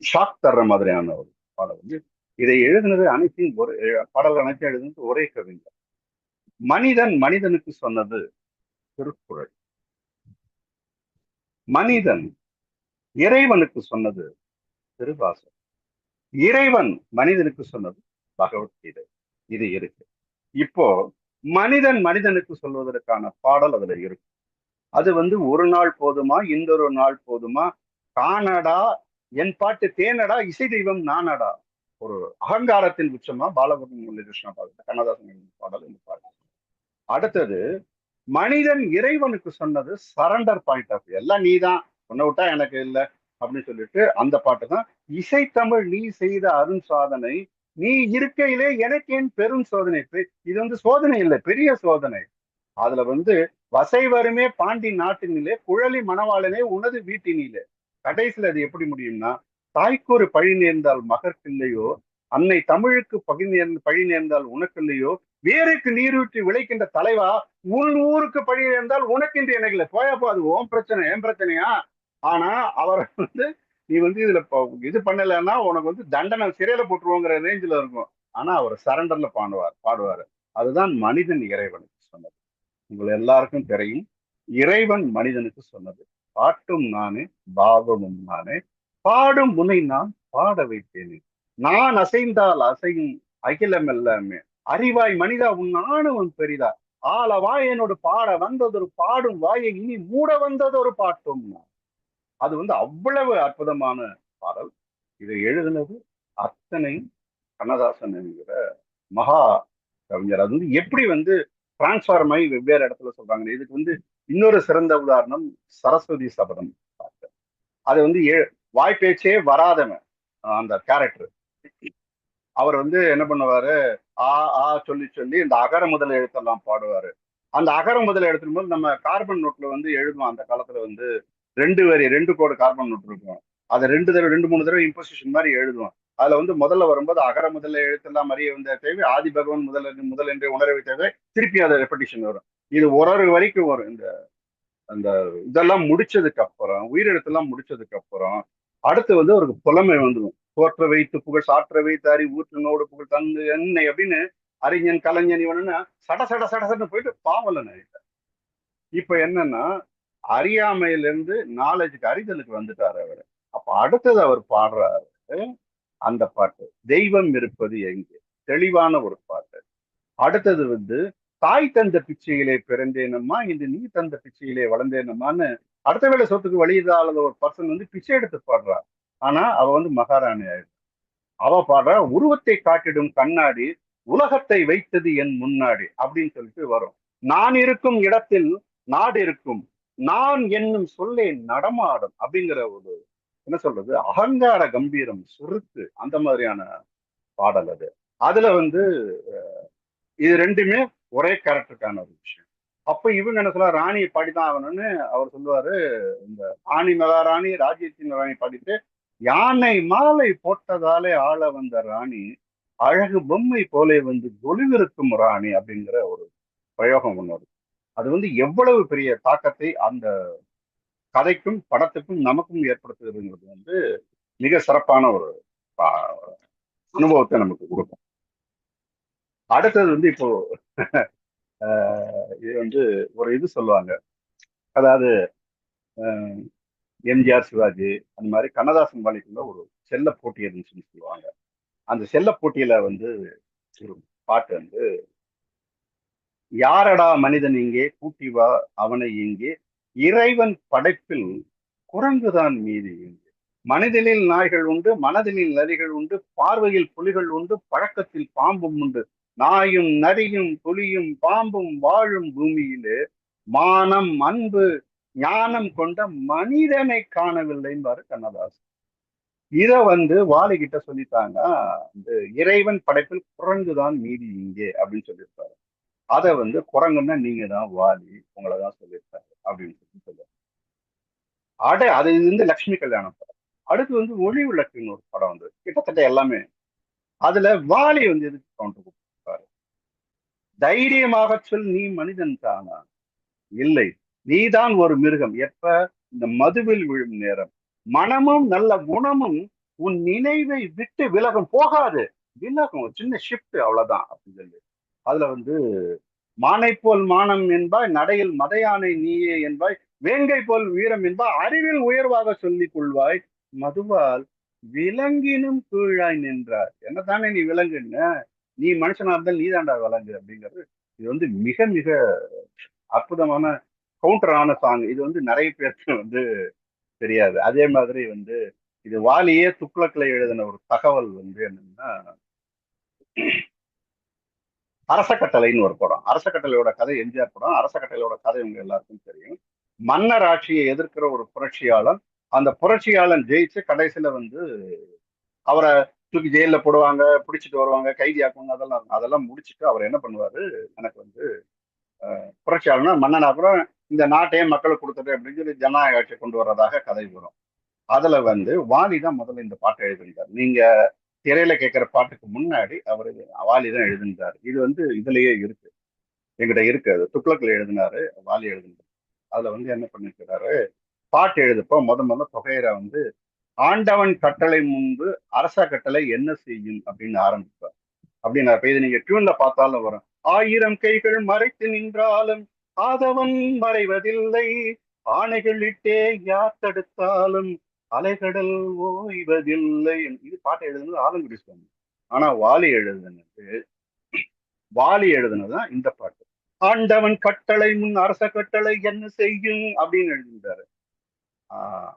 ஷாக் தர்ற மாதிரியான ஒரு பாடல் வந்து இதை எழுதினது அனைத்தையும் பாடல் அனைத்தையும் எழுதினது ஒரே கவிஞர். மனிதன் மனிதனுக்கு சொன்னது திருக்குறள், மனிதன் இறைவனுக்கு சொன்னது திருவாசகம், இறைவன் மனிதனுக்கு சொன்னது பகவத்கீதை. இது இருக்கு. இப்போ மனிதன் மனிதனுக்கு சொல்வதற்கான பாடல் அதுல இருக்கு. அது வந்து ஒரு நாள் போதுமா, இன்னொரு நாள் போதுமா, காணடா என் பாட்டு தேனடா, இசை தெய்வம் நானடா, ஒரு அகங்காரத்தின் உச்சமா பாலகுரு முரளிகிருஷ்ணா பாடல், கண்ணதாசன் பாடல் இந்த பாடல். அடுத்தது மனிதன் இறைவனுக்கு சொன்னது சரண்டர் பாயிண்ட் ஆஃப் எல்லாம் நீதான், உன்னை விட்டா எனக்கு இல்லை அப்படின்னு சொல்லிட்டு அந்த பாட்டு தான். இசைத்தமிழ் நீ செய்த அருண் சாதனை, நீ இருக்கையிலே எனக்கு ஏன் பெரும் சோதனை. இது வந்து சோதனை இல்லை, பெரிய சோதனை. அதுல வந்து வசை வருமே பாண்டி நாட்டினிலே, குழலி மணவாளனே உனது வீட்டினிலே. கடைசியில் அது எப்படி முடியும்னா, தாய்க்கு ஒரு பழி நேர்ந்தால் மகற்கு இல்லையோ, அன்னை தமிழுக்கு பழி நேர்ந்தால் உனக்கு இல்லையோ, வேருக்கு நீரூற்றி விளைக்கின்ற தலைவா, உன் ஊருக்கு பழி நேர்ந்தால் உனக்கு என்று எனக்கு இல்லை. போயப்போ அது ஓம் பிரச்சனை, ஏன் பிரச்சனையா? ஆனா அவர் வந்து நீ வந்து இதுல இது பண்ணலைன்னா உனக்கு வந்து தண்டனை சிறையில போட்டுருவோங்கிற ரேஞ்சில் இருக்கும். ஆனா அவர் சரண்டர்ல பாடுவாரு. அதுதான் மனிதன் இறைவனுக்கு சொன்னது. உங்களை எல்லாருக்கும் தெரியும், இறைவன் மனிதனுக்கு சொன்னது பாட்டும் நானே பாவமும் நானே, பாடும் முனை நான் பாட வைப்பேனே, நான் அசைந்தால் அசையும் அகிலம் எல்லாமே, அறிவாய் மனிதா உன் ஆணவம் பெரிதா, ஆள வாயனோடு பாட வந்ததொரு பாடும் வாயை இனி மூட வந்ததொரு பாட்டும் நான். அது வந்து அவ்வளவு அற்புதமான பாடல். இதை எழுதினது அத்தனையும் கண்ணதாசன் என்கிற மகா கவிஞர். அது வந்து எப்படி வந்து டிரான்ஸ்ஃபார்ம் ஆகி வெவ்வேறு இடத்துல சொல்றாங்க. இதுக்கு வந்து இன்னொரு சிறந்த உதாரணம் சரஸ்வதி சபதம். அது வந்து வாய்ப்பேச்சே வராதவன் அந்த கேரக்டர். அவர் வந்து என்ன பண்ணுவாரு, ஆ ஆ சொல்லி சொல்லி இந்த அகர முதல எழுத்தெல்லாம் பாடுவாரு. அந்த அகர முதல எழுத்தும் போது நம்ம கார்பன் நோட்ல வந்து எழுதுவோம். அந்த காலத்துல வந்து 2 கோடு கார்பன் நோட் இருக்கும். அதை 2 3 தடவை இம்போசிஷன் மாதிரி எழுதுவோம். அதுல வந்து முதல்ல வரும்போது அகர முதல்ல எழுத்தெல்லாம் மறிய வந்த தேவை, ஆதி பகவன் முதல் என்று உணரவை தேவை, திருப்பி அதை ரெப்படிஷன் வரும். இது ஒரு வரைக்கும் வரும். அந்த இதெல்லாம் முடிச்சதுக்கு அப்புறம், உயிரெழுத்தெல்லாம் முடிச்சதுக்கு அப்புறம் அடுத்து வந்து ஒரு புலமை வந்துடும். தோற்ற வைத்து புகழ் சாற்ற வைத்து அறி ஊற்று புகழ் தந்து என்னை அப்படின்னு அறிஞன் கலைஞன் இவனுன்னா சட சட சடன்னு போயிட்டு பாவலன் ஆயிட்டார். இப்ப என்னன்னா அறியாமையிலிருந்து நாலேஜுக்கு அறிதலுக்கு வந்துட்டாரு அவரு. அப்ப அடுத்தது அவர் பாடுறாரு அந்த பாட்டு தெய்வம் இருப்பது எங்கே, தெளிவான ஒரு பாட்டு. அடுத்தது வந்து தாய் தந்த பிச்சையிலே பிறந்தேனம்மா, இந்த நீ தந்த பிச்சையிலே வளர்ந்தேனம்மான்னு அடுத்த வேளை சொத்துக்கு வழி இல்லாத ஒரு பர்சன் வந்து பிச்சை எடுத்து பாடுறா. ஆனா அவ வந்து மகாராணி ஆயிடும். அவ பாடுற உருவத்தை காட்டிடும் கண்ணாடி, உலகத்தை வைத்தது என் முன்னாடி அப்படின்னு சொல்லிட்டு வரும். நான் இருக்கும் இடத்தில் நாடு இருக்கும், நான் என்னும் சொல்லே நடமாடும் அப்படிங்கிற ஒரு என்ன சொல்றது அகங்கார கம்பீரம் சுருக்கு அந்த மாதிரியான பாடல் அது. அதுல வந்து இது ரெண்டுமே ஒரே கேரக்டருக்கான ஒரு விஷயம். அப்ப இவங்க என்ன சொல்ல ராணியை பாடிதான் ஆகணும்னு அவர் சொல்லுவாரு. இந்த ராணி மகாராணி ராஜ்யத்தின் ராணி பாடிட்டு, யானை மாலை போட்டதாலே ஆள வந்த ராணி அழகு பொம்மை போலே வந்து கொலுவிருக்கும் ராணி அப்படிங்கிற ஒரு பிரயோகம் ஒண்ணு இருக்கு. அது வந்து எவ்வளவு பெரிய தாக்கத்தை அந்த கதைக்கும் படத்துக்கும் நமக்கும் ஏற்படுத்துகிறதுங்கிறது வந்து மிக சிறப்பான ஒரு அனுபவத்தை நமக்கு கொடுக்கும். அடுத்தது வந்து இப்போ இது வந்து ஒரு இது சொல்லுவாங்க, அதாவது எம்ஜிஆர் சிவாஜி அந்த மாதிரி கண்ணதாசன் பாணிக்குள்ள ஒரு செல்ல போட்டி இருந்துச்சுன்னு சொல்லுவாங்க. அந்த செல்ல போட்டியில வந்து ஒரு பாட்டு வந்து, யாரடா மனிதன் இங்கே கூட்டி வா அவனை இங்கே, இறைவன் படைப்பில் குரங்குதான் மீதி இங்கே, மனிதனில் நாய்கள் உண்டு மனதினில் நரிகள் உண்டு, பார்வையில் புலிகள் உண்டு பழக்கத்தில் பாம்பும் உண்டு, நாயும் நரியும் புலியும் பாம்பும் வாழும் பூமியிலே, மானம் அன்பு ஞானம் கொண்ட மனிதனை காணவில்லைன்னு கண்ணதாசன். இத வந்து வாலி கிட்ட சொல்லிட்டாங்க, இந்த இறைவன் படைப்பில் குரங்குதான் மீதி இங்கே அப்படின்னு சொல்லியிருப்பாரு. அதை வந்து குரங்குன்னா நீங்க தான் வாலி, உங்களை தான் சொல்லியிருப்பாரு அப்படின்னு சொல்லுவாங்க. அது வந்து லட்சுமி கல்யாணம் படம். அடுத்து வந்து ஒளி விளக்குன்னு ஒரு படம் வந்து கிட்டத்தட்ட எல்லாமே. அதுல வாலி வந்து எதுக்கு கவுண்டர் கொடுப்பாரு, தைரியமாக சொல் நீ மனிதன் தானா, இல்லை நீதான் ஒரு மிருகம், எப்ப இந்த மதுவில் விழும் நேரம், மனமும் நல்ல குணமும் உன் நினைவை விட்டு விலகும், போகாது விலகும், ஒரு சின்ன ஷிஃப்ட் அவ்வளவுதான் அப்படின்னு சொல்லி அதுல வந்து, மானை போல் மானம் என்பாய் நடையில் மதையானை நீயே என்பாய், வேங்கை போல் வீரம் என்பாய் அறிவில் உயர்வாக சொல்லிக் கொள்வாய், மதுவால் விலங்கினும் கீழாய் நின்றார், என்னதானே நீ விலங்குன்னு, நீ மனுஷனா இருந்தால் நீதாண்டா விலங்கு அப்படிங்கிறது. இது வந்து மிக மிக அற்புதமான கவுண்டரான சாங். இது வந்து நிறைய பேருக்கு வந்து தெரியாது. அதே மாதிரி வந்து இது வாலியே துக்ளக்ல எழுதின ஒரு தகவல் வந்து என்னன்னா, அரசக்கட்டளைன்னு ஒரு படம். அரசக்கட்டளையோட கதை எம்ஜிஆர் படம். அரசக்கட்டளையோட கதை உங்க எல்லாருக்கும் தெரியும். மன்னர் ஆட்சியை எதிர்க்கிற ஒரு புரட்சியாளன், அந்த புரட்சியாளன் ஜெயிச்சு கடைசியில வந்து அவரை தூக்கி ஜெயில போடுவாங்க, பிடிச்சிட்டு வருவாங்க, கைதியாக்குவாங்க, அதெல்லாம் இருக்கும். அதெல்லாம் முடிச்சுட்டு அவர் என்ன பண்ணுவாரு, எனக்கு வந்து புரட்சியாளர்னா மன்னன் அப்புறம் இந்த நாட்டையே மக்களுக்கு கொடுத்துட்டு அப்படின்னு சொல்லி ஜனநாயக ஆட்சியை கொண்டு வர்றதாக கதை வரும். அதுல வந்து வாலி தான் முதல்ல இந்த பாட்டை எழுதியிருந்தார். நீங்க திரையில கேட்கிற பாட்டுக்கு முன்னாடி அவர் வாலி தான் எழுதியிருந்தார். இது வந்து இதுலயே இருக்கு, எங்கிட்ட இருக்கு. அது துக்ளக்ல எழுதினாரு, வாலி எழுதினாரு. அதுல வந்து என்ன பண்ணிருக்கிறாரு, பாட்டு எழுதுப்போ முதல்ல தொகையரை வந்து, ஆண்டவன் கட்டளை முன்பு அரச கட்டளை என்ன செய்யும் அப்படின்னு ஆரம்பிப்பார். அப்படின்னா இப்ப இது நீங்க டியூன்ல பார்த்தாலும் வரும், ஆயிரம் கைகள் மறைத்து நின்றாலும் ஆதவன் மறைவதில்லை, ஆணைகள் இட்டே யார் தடுத்தாலும் அலைகடல் ஓய்வதில்லை. இது பாட்டை எழுதுனது ஆலங்குடி சுவாமி. ஆனா வாலி எழுதுனதுதான் இந்த பாட்டு. ஆண்டவன் கட்டளை முன் அரச கட்டளை என்ன செய்யும் அப்படின்னு எழுதிட்டாரு.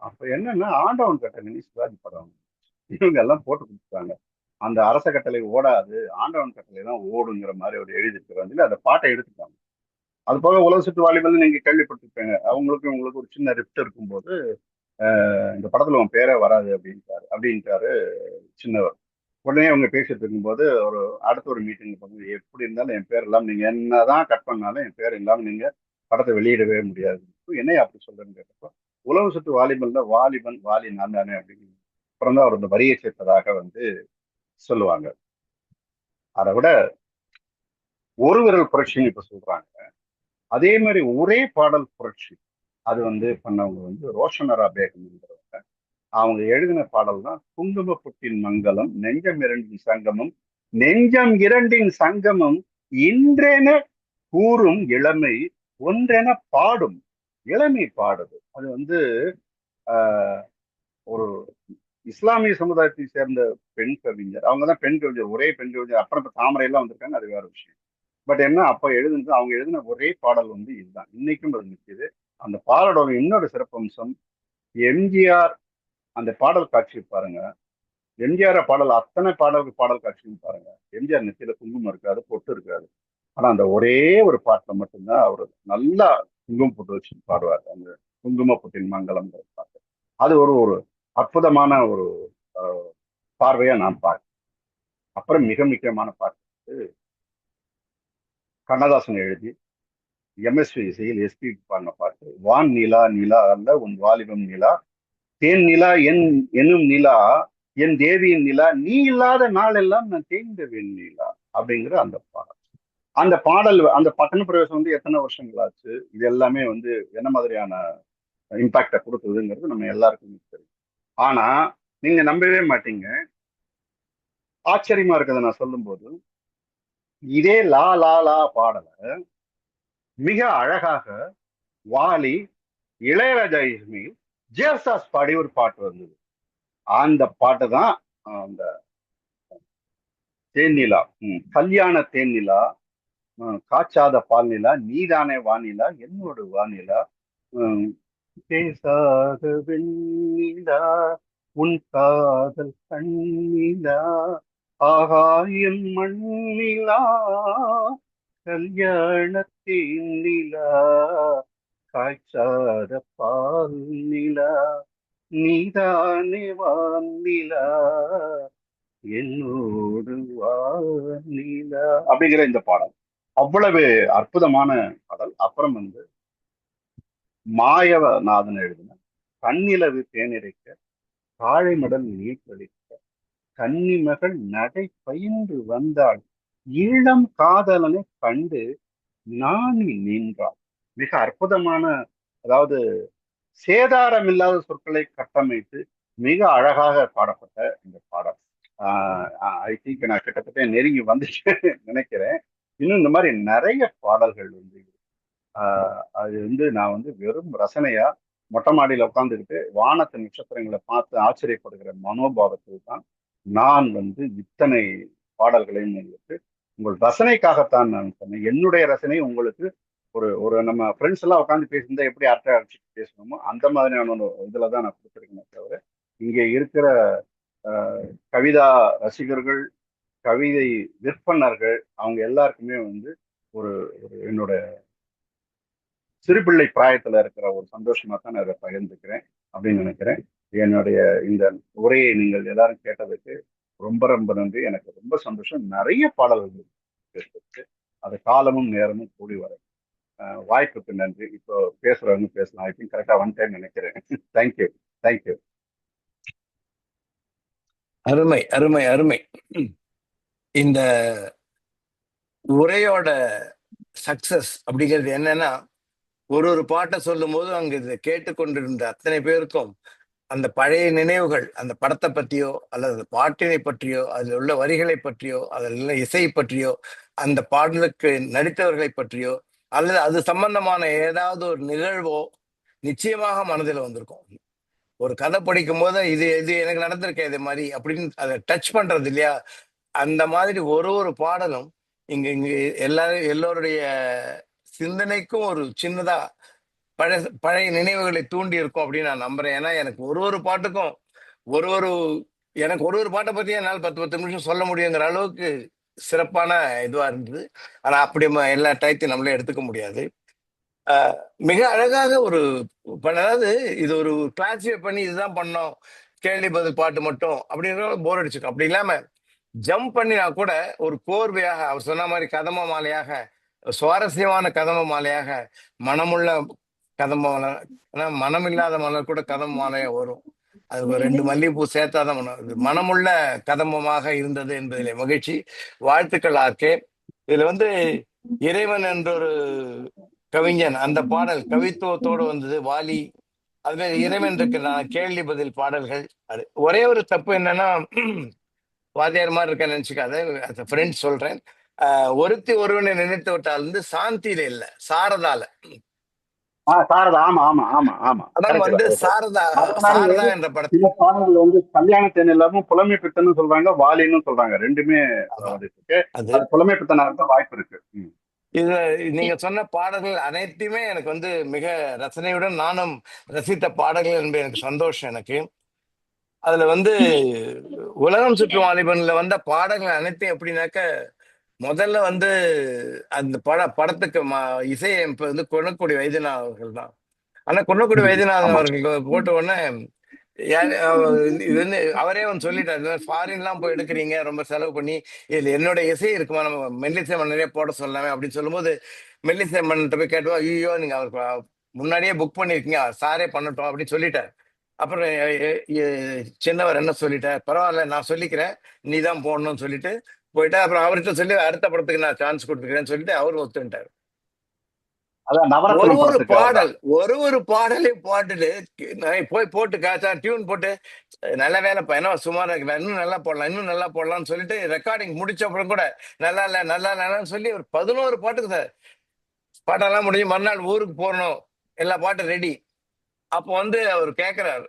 அப்ப என்னன்னா, ஆண்டவன் கட்டளை சிவாஜி படம் இவங்க எல்லாம் போட்டு கொடுத்துட்டாங்க, அந்த அரச கட்டளை ஓடாது ஆண்டவன் கட்டளை தான் ஓடுங்கிற மாதிரி அவர் எழுதியிருக்கிறாங்க. அந்த பாட்டை எடுத்துட்டாங்க. அது போக உலக சுற்று வாலிபல் நீங்க கேள்விப்பட்டிருப்பீங்க, அவங்களுக்கு உங்களுக்கு ஒரு சின்ன ரிப்ட் இருக்கும்போது இந்த படத்துல உன் பேரே வராது அப்படின்ட்டாரு சின்னவர். உடனே அவங்க பேசிட்டு இருக்கும்போது ஒரு அடுத்த ஒரு மீட்டிங் பண்ணுங்க, எப்படி இருந்தாலும் என் பேர் இல்லாம நீங்க என்னதான் கட் பண்ணாலும் என் பேர் இல்லாம நீங்க படத்தை வெளியிடவே முடியாது. என்னைய அப்படி சொல்றேன்னு கேட்டப்போ, உலக சுற்று வாலிபன்ல வாலிபன் வாலி நான் தானே அப்படின்னு அப்புறம் தான் அவர் இந்த வரியை சேர்த்ததாக வந்து சொல்லுவாங்க. அதை விட ஒரு விரல் புரட்சின்னு இப்ப சொல்றாங்க. அதே மாதிரி ஒரே பாடல் புரட்சி அது வந்து பண்ணவங்க வந்து ரோஷனரா பேகம்ங்கிறவங்க. அவங்க எழுதின பாடல் தான் குங்கும புட்டின் மங்கலம், நெஞ்சம் இரண்டின் சங்கமம், நெஞ்சம் இரண்டின் சங்கமம் இன்றென கூறும் இளமை ஒன்றென பாடும், இளமை பாடுது. அது வந்து ஒரு இஸ்லாமிய சமுதாயத்தை சேர்ந்த பெண் கவிஞர், அவங்கதான் பெண் கவிஞர், ஒரே பெண் கவிஞர். அப்புறம் இப்ப தாமரை எல்லாம் வந்திருக்காங்க, அது வேற விஷயம். பட் என்ன, அப்ப எழுதுனது அவங்க எழுதின ஒரே பாடல் வந்து இதுதான், இன்னைக்கும் அது நிற்குது. அந்த பாடலோட இன்னொரு சிறப்பம்சம், எம்ஜிஆர் அந்த பாடல் காட்சி பாருங்க, எம்ஜிஆர் பாடல் அத்தனை பாடல் காட்சியும் பாருங்க, எம்ஜிஆர் நெத்தியில குங்குமம் இருக்காது, பொட்டு இருக்காது. ஆனா அந்த ஒரே ஒரு பாட்டுல மட்டும்தான் அவர் நல்லா குங்குமம் போட்டு வச்சு பாடுவார், அந்த குங்கும பொட்டின் மங்கலம்ங்கிற பாட்டு. அது ஒரு ஒரு அற்புதமான ஒரு பார்வையா நான் பார்க்கிறேன். அப்புறம் மிக முக்கியமான பாட்டு கண்ணதாசன் எழுதி எம்எஸ்வி இசையில் எஸ்பி பாடின பாட்டு, வான் நிலா நிலா அல்ல உன் வாலிபம் நிலா, தேன் நிலா எனும் நிலா என் தேவியின் நிலா, நீ இல்லாத நாள் எல்லாம் நான் தேய்ந்த வெண்ணிலா அப்படிங்கிற அந்த பாடல். அந்த பாடல், அந்த பட்டண பிரவேசம் வந்து எத்தனை வருஷங்கள் ஆச்சு, இது எல்லாமே வந்து என்ன மாதிரியான இம்பாக்ட கொடுத்ததுங்கிறது நம்ம எல்லாருக்குமே தெரியும். ஆனா நீங்க நம்பவே மாட்டீங்க, ஆச்சரியமா இருக்குது நான் சொல்லும்போது, இதே லா லா லா பாடலை மிக அழகாக வாலி, இளையராஜா இசையில் ஜேசாஸ் பாடி ஒரு பாட்டு வந்தது. அந்த பாட்டு தான் அந்த தேனிலா, கல்யாண தேனிலா, காய்ச்சாத பால் நிலா, நீதானே வானிலா, என்னோடு வானிலா, உம், பேசாத வெண்ணிலா, உன் காதல் கண்ணிலா, ஆகாயம் மண்ணிலா, கல்யாண தேனிலா, காய்ச்சாத பால் நிலா, நீதானே வானிலா, என்னோடு வானிலா அப்படிங்கிற இந்த பாடல் அவ்வளவு அற்புதமான பாடல். அப்புறம் வந்து மாயவநாதன் எழுதின கண்ணிலவு தேனிரைக்க, காழை மடல் நீர் தெளிக்க, கன்னிமகள் நடை பயின்று வந்தாள், ஈழம் காதலனை கண்டு நாணி நின்றாள். மிக அற்புதமான, அதாவது சேதாரம் இல்லாத சொற்களை கட்டமைத்து மிக அழகாக பாடப்பட்ட இந்த பாடல். ஐ திங்க் நான் கிட்டத்தட்ட நெருங்கி வந்துட்டு நினைக்கிறேன். இன்னும் இந்த மாதிரி நிறைய பாடல்கள் வந்து அது வந்து நான் வந்து வெறும் ரசனையா மொட்டை மாடியில உட்காந்துக்கிட்டு வானத்து நட்சத்திரங்களை பார்த்து ஆச்சரியப்படுகிற மனோபாவத்தில் தான் நான் வந்து இத்தனை பாடல்களையும் உங்களுக்கு உங்கள் ரசனைக்காகத்தான் நான் சொன்னேன். என்னுடைய ரசனை உங்களுக்கு ஒரு ஒரு நம்ம ஃப்ரெண்ட்ஸ் எல்லாம் உட்காந்து பேசியிருந்தா எப்படி அரட்டை அடிச்சுட்டு பேசணுமோ அந்த மாதிரியான ஒரு இதுல தான் நான் கொடுத்துருக்கேன். தவிர இங்கே இருக்கிற கவிதா ரசிகர்கள், கவிதை விற்பனர்கள், அவங்க எல்லாருக்குமே வந்து ஒரு ஒரு என்னோட சிறுபிள்ளை பிராயத்துல இருக்கிற ஒரு சந்தோஷமா தான் நான் அதை பகிர்ந்துக்கிறேன் அப்படின்னு நினைக்கிறேன். என்னுடைய இந்த உரையை நீங்கள் எல்லாரும் கேட்டதுக்கு ரொம்ப ரொம்ப நன்றி. எனக்கு ரொம்ப சந்தோஷம். நிறைய பாடல்கள் பேசுறதுக்கு அது காலமும் நேரமும் கூடி வர வாய்ப்புக்கு நன்றி. இப்போ பேசுறவங்க பேசலாம். ஐ திங்க் கரெக்டா வந்துட்டேன்னு நினைக்கிறேன். Thank you thank you. அருமை அருமை அருமை. இந்த உரையோட சக்சஸ் அப்படிங்கிறது என்னன்னா, ஒரு ஒரு பாட்டை சொல்லும் போது அங்க இதை கேட்டுக்கொண்டிருந்த அத்தனை பேருக்கும் அந்த பழைய நினைவுகள், அந்த படத்தை பற்றியோ அல்லது அந்த பாட்டினை பற்றியோ, அதில் உள்ள வரிகளை பற்றியோ, அதில் உள்ள இசை பற்றியோ, அந்த பாடலுக்கு நடித்தவர்களை பற்றியோ, அல்லது அது சம்பந்தமான ஏதாவது ஒரு நிகழ்வோ நிச்சயமாக மனதில் வந்திருக்கும். ஒரு கதை படிக்கும் போது இது இது எனக்கு நடந்திருக்கேன் இது மாதிரி அப்படின்னு அதை டச் பண்றது இல்லையா? அந்த மாதிரி ஒரு ஒரு பாடலும் இங்க இங்க எல்லோருடைய சிந்தனைக்கும் ஒரு சின்னதா பழைய பழைய நினைவுகளை தூண்டி இருக்கும் அப்படின்னு நான் நம்புறேன். ஏன்னா எனக்கு ஒரு ஒரு பாட்டுக்கும் ஒரு ஒரு எனக்கு ஒரு ஒரு பாட்டை பத்தி என்னால் 10 நிமிஷம் சொல்ல முடியுங்கிற அளவுக்கு சிறப்பான இதுவா இருந்தது. ஆனா அப்படி எல்லா டயத்தையும் நம்மளே எடுத்துக்க முடியாது. மிக அழகாக ஒரு அதாவது இது ஒரு கிளாசிஃபை பண்ணி இதுதான் பண்ணோம், கேள்வி பதில் பாட்டு மட்டும் அப்படிங்கிற போர் அடிச்சிருக்கும். அப்படி இல்லாம ஜம்ப் பண்ணினா கூட ஒரு கோர்வையாக அவர் சொன்ன மாதிரி கதம்ப மாலையாக, சுவாரஸ்யமான கதம்ப மாலையாக, மனமுள்ள கதம்ப மலர், ஆனா மனம் இல்லாத மலர் கூட கதம்ப மாலையா வரும். அது ஒரு 2 மல்லிகைப்பூ சேர்த்தாதான் மனமுள்ள கதம்பமாக இருந்தது என்பதிலே மகிழ்ச்சி. வாழ்த்துக்கள் ஆர்கே. இதுல வந்து இறைவன் என்ற ஒரு கவிஞன், அந்த பாடல் கவித்துவத்தோடு வந்தது. வாலி அது மாதிரி இறைவன் இருக்கிற கேள்வி பதில் பாடல்கள். அது ஒரே ஒரு தப்பு என்னன்னா, வாத்தியார் மாதிரி இருக்க நினைச்சுக்காத, ஃப்ரெண்ட் சொல்றேன். ஒருத்தி ஒருவனை நினைத்து விட்டால் வந்து சாந்தியில இல்ல, சாரதால. சாரதா, ஆமா ஆமா ஆமா ஆமா. அதான் வந்து சாரதா சாரதா என்ற படத்தில் சில பாடல்கள் வந்து கல்யாணத்தேன் இல்லாம புலமை பித்தன்னு சொல்றாங்க, வாலின்னு சொல்றாங்க. ரெண்டுமே இருக்கு. அது புலமை பித்தனா இருக்க வாய்ப்பு இருக்கு. இது நீங்க சொன்ன பாடல்கள் அனைத்துமே எனக்கு வந்து மிக ரசனையுடன் நானும் ரசித்த பாடல்கள் என்பது எனக்கு சந்தோஷம். எனக்கு அதுல வந்து உலகம் சுற்றும் வாலிபன்ல வந்த பாடல்கள் அனைத்தையும் எப்படின்னாக்க, முதல்ல வந்து அந்த படத்துக்கு இசையமைப்பு வந்து கொன்னக்குடி வைத்தியநாதன் அவர்கள் தான். ஆனா கொன்னக்குடி வைத்தியநாதன் அவர்கள் போட்ட உடனே இது வந்து அவரே வந்து சொல்லிட்டாரு, ஃபாரின் எல்லாம் போய் எடுக்கிறீங்க ரொம்ப செலவு பண்ணி, இதுல என்னோட இசை இருக்குமா, நம்ம மெல்லிசை மன்னரே போட சொல்லலாமே அப்படின்னு சொல்லும்போது, மெல்லிசை மன்னிட்ட போய் கேட்டோம், ஐயோ நீங்க அவருக்கு முன்னாடியே புக் பண்ணிருக்கீங்க, சாரே பண்ணட்டும் அப்படின்னு சொல்லிட்டாரு. அப்புறம் சின்னவர் என்ன சொல்லிட்டார், பரவாயில்ல நான் சொல்லிக்கிறேன், நீ தான் போடணும்னு சொல்லிட்டு போயிட்டா. அப்புறம் அவர்கிட்ட சொல்லி அடுத்த படத்துக்கு நான் சான்ஸ் கொடுத்துக்கிறேன்னு சொல்லிட்டு அவரு ஒத்துக்கிட்டாரு. அதான் ஒரு நவரத்னம் ஒரு படத்துக்கு பாடல் அதான். ஒரு பாடலையும் போட்டுட்டு நான் போய் போட்டு காய்ச்சா டியூன் போட்டு நல்ல வேலைப்பா என்ன சுமாரா இருக்கு, இன்னும் நல்லா போடலாம் இன்னும் நல்லா போடலாம்னு சொல்லிட்டு ரெக்கார்டிங் முடிச்ச அப்புறம் கூட நல்லா இல்ல நல்லா இல்லைன்னு சொல்லி ஒரு 11 பாட்டுக்கு சார். பாட்டெல்லாம் முடிஞ்சு மறுநாள் ஊருக்கு போகணும், எல்லா பாட்டும் ரெடி. அப்போ வந்து அவர் கேட்கிறார்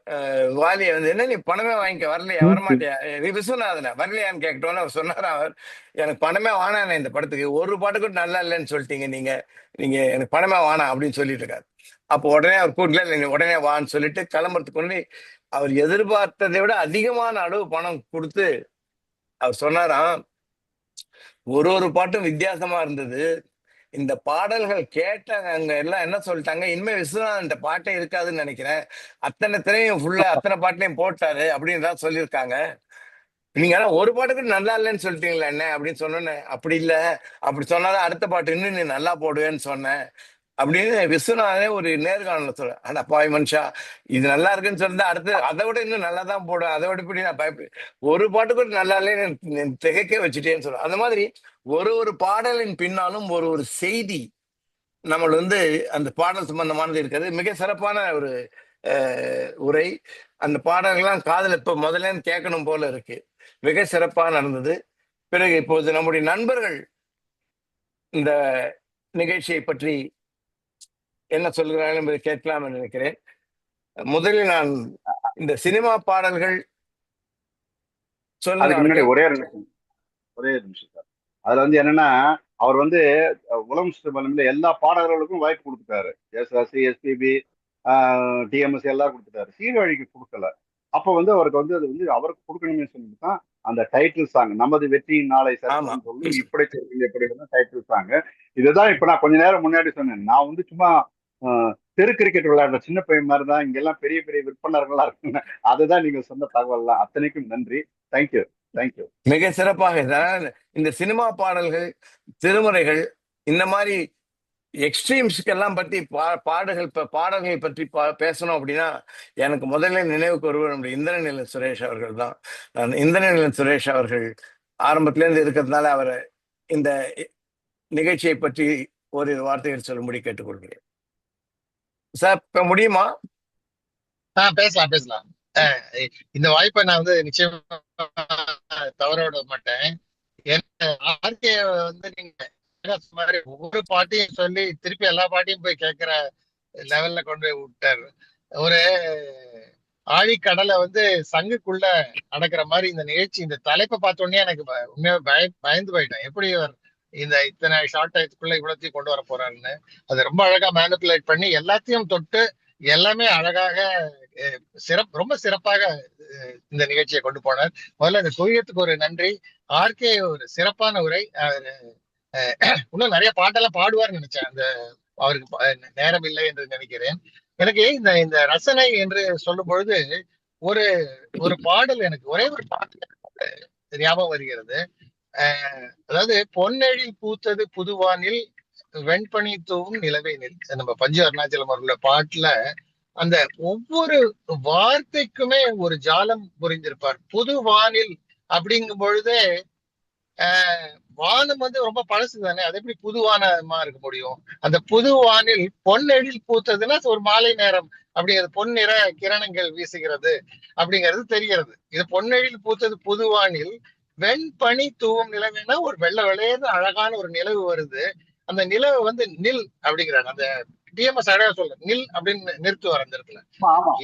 வாலியை வந்து, என்ன நீ பணமே வாங்கிக்க வரலையா, வரமாட்டியா, விஸ்வநாதன வரலையான்னு கேட்கட்டோன்னு அவர் சொன்னார். அவர் எனக்கு பணமே வானானே இந்த படத்துக்கு, ஒரு பாட்டு கூட நல்லா இல்லைன்னு சொல்லிட்டீங்க நீங்க, நீங்க எனக்கு பணமே வானா அப்படின்னு சொல்லிட்டு இருக்காரு. அப்போ உடனே அவர் கூட்டல நீங்க உடனே வான்னு சொல்லிட்டு கிளம்புறதுக்கு முன்னாடி அவர் எதிர்பார்த்ததை விட அதிகமான அளவு பணம் கொடுத்து அவர் சொன்னாராம், ஒரு பாட்டும் வித்தியாசமா இருந்தது, இந்த பாடல்கள் கேட்டாங்க அங்க எல்லாம் என்ன சொல்லிட்டாங்க, இனிமே விஸ்வநாதன் இந்த பாட்டே இருக்காதுன்னு நினைக்கிறேன், அத்தனை திரையும் ஃபுல்லா அத்தனை பாட்டுலையும் போட்டாரு அப்படின்னு தான் சொல்லியிருக்காங்க. நீங்க ஆனா ஒரு பாட்டு கூட நல்லா இல்லைன்னு சொல்லிட்டீங்களா என்ன அப்படின்னு சொன்னோன்னே, அப்படி இல்ல, அப்படி சொன்னாதான் அடுத்த பாட்டு இன்னும் நீ நல்லா போடுவேன்னு சொன்னேன் அப்படின்னு விஸ்வநாதனே ஒரு நேர்காணல சொல்ற. ஆனா பாய் மனுஷா, இது நல்லா இருக்குன்னு சொல்லிருந்தா அடுத்து அதை விட இன்னும் நல்லா தான் போடுவேன், அதை விட இப்படி நான் பயப்படு, ஒரு பாட்டு கூட நல்லா இல்லைன்னு திகைக்க வச்சுட்டேன்னு சொல்றேன். அந்த மாதிரி ஒரு பாடலின் பின்னாலும் ஒரு செய்தி நம்ம வந்து அந்த பாடல் சம்பந்தமானது இருக்கிறது. மிக சிறப்பான ஒரு உரை. அந்த பாடல்கள்லாம் காதுல இப்ப முதல்ல கேட்கணும் போல இருக்கு. மிக சிறப்பா நடந்தது. பிறகு இப்போது நம்முடைய நண்பர்கள் இந்த நிகழ்ச்சியை பற்றி என்ன சொல்கிறார்கள் என்பதை கேட்கலாம் என்று நினைக்கிறேன். முதலில் நான் இந்த சினிமா பாடல்கள் சொல்லுங்க அதுக்கு முன்னாடி அவர்கள். ஒரே ஒரு நிமிஷம் சார். அதுல வந்து என்னன்னா, அவர் வந்து உலகம் சுற்றுலா எல்லா பாடகர்களுக்கும் வாய்ப்பு கொடுத்துட்டாரு. எஸ்எஸ்சி, எஸ்பிபி, டிஎம்எஸ் எல்லாம் கொடுத்துட்டாரு. சீர்காழிக்கு கொடுக்கல. அப்போ வந்து அவருக்கு வந்து அது வந்து அவருக்கு கொடுக்கணும்னு சொல்லிட்டு தான் அந்த டைட்டில் சாங் நமது வெற்றியின் நாளை ஆமா, சரித்திரம் சொல்லும் இப்படி சொல்லுங்க எப்படி டைட்டில் சாங். இதுதான் இப்ப நான் கொஞ்ச நேரம் முன்னாடி சொன்னேன். நான் வந்து சும்மா தெரு கிரிக்கெட் விளையாடுற சின்ன பையன் மாதிரி தான் இங்கெல்லாம் பெரிய பெரிய விற்பனர்களா இருக்குங்க. அதுதான் நீங்க சொன்ன தகவல்லாம். அத்தனைக்கும் நன்றி. தேங்க்யூ. தேங்க்யூ. மிக சிறப்பாக. இந்த சினிமா பாடல்கள், திருமுறைகள், இந்த மாதிரி எக்ஸ்ட்ரீம்ஸ்க்கு எல்லாம் பத்தி பாடல்களை பற்றி பேசணும் அப்படின்னா எனக்கு முதல்ல நினைவுக்கு வருவது நம்முடைய இந்திரநிலன் சுரேஷ் அவர்கள் தான். நான் இந்திரநிலன் சுரேஷ் அவர்கள் ஆரம்பத்திலேருந்து இருக்கிறதுனால அவரை இந்த நிகழ்ச்சியை பற்றி ஒரு வார்த்தைகள் சொல்லும்படி கேட்டுக்கொள்கிறேன். சார் இப்ப முடியுமா? பேசலாம் பேசலாம். இந்த வாய்ப்பை நான் வந்து நிச்சயமா தவற விட மாட்டேன். ஆர்கே வந்து நீங்க மாதிரி ஒவ்வொரு பாட்டையும் சொல்லி திருப்பி எல்லா பாட்டையும் போய் கேட்கிற லெவல்ல கொண்டு போய் விட்டாரு. ஒரு ஆழிக்கடலை வந்து சங்குக்குள்ள அடக்குற மாதிரி இந்த நிகழ்ச்சி, இந்த தலைப்பை பார்த்தோன்னே எனக்கு உண்மையா பயந்து போயிட்டேன். எப்படி இந்த இத்தனை ஷார்ட் டயத்துக்குள்ள இவ்வளத்தையும் கொண்டு வர போறாருன்னு. அது ரொம்ப அழகா மேனிபுலேட் பண்ணி எல்லாத்தையும் தொட்டு எல்லாமே அழகாக ரொம்ப சிறப்பாக இந்த நிகழ்ச்சியை கொண்டு போனார். முதல்ல இந்த குவியத்துக்கு ஒரு நன்றி. ஆர்கே ஒரு சிறப்பான உரை. இன்னும் நிறைய பாட்டெல்லாம் பாடுவார்னு நினைச்சேன். அந்த அவருக்கு நேரம் இல்லை என்று நினைக்கிறேன். எனக்கு இந்த ரசனை என்று சொல்லும் பொழுது ஒரு ஒரு பாடல் எனக்கு ஒரே ஒரு பாடல் ஞாபகம் வருகிறது. அதாவது பொன்னெழில் பூத்தது புதுவானில் வெண்பனி தூவும் நிலவேனில், நம்ம பஞ்சு அருணாச்சலம் அவர்களோட பாட்டுல அந்த ஒவ்வொரு வார்த்தைக்குமே ஒரு ஜாலம் புரிந்திருப்பார். புது வானில் அப்படிங்கும் பொழுதே வானம் வந்து ரொம்ப பழசு தானே, அது எப்படி புது வானமா இருக்க முடியும்? அந்த புது வானில் பொன்னெழில் பூத்ததுன்னா ஒரு மாலை நேரம், அப்படிங்கிறது பொன்னிற கிரணங்கள் வீசுகிறது அப்படிங்கிறது தெரிகிறது. இது பொன்னெழில் பூத்தது புதுவானில் வெண்பனி தூவும் நிலவுனா ஒரு வெள்ளை வெளையர்னு அழகான ஒரு நிலவு வருது. அந்த நிலவு வந்து நில் அப்படிங்கிறாங்க. அந்த டிஎம்எஸ் அழகா சொல்ற நில் அப்படின்னு நிறுத்துவார் அந்த இடத்துல.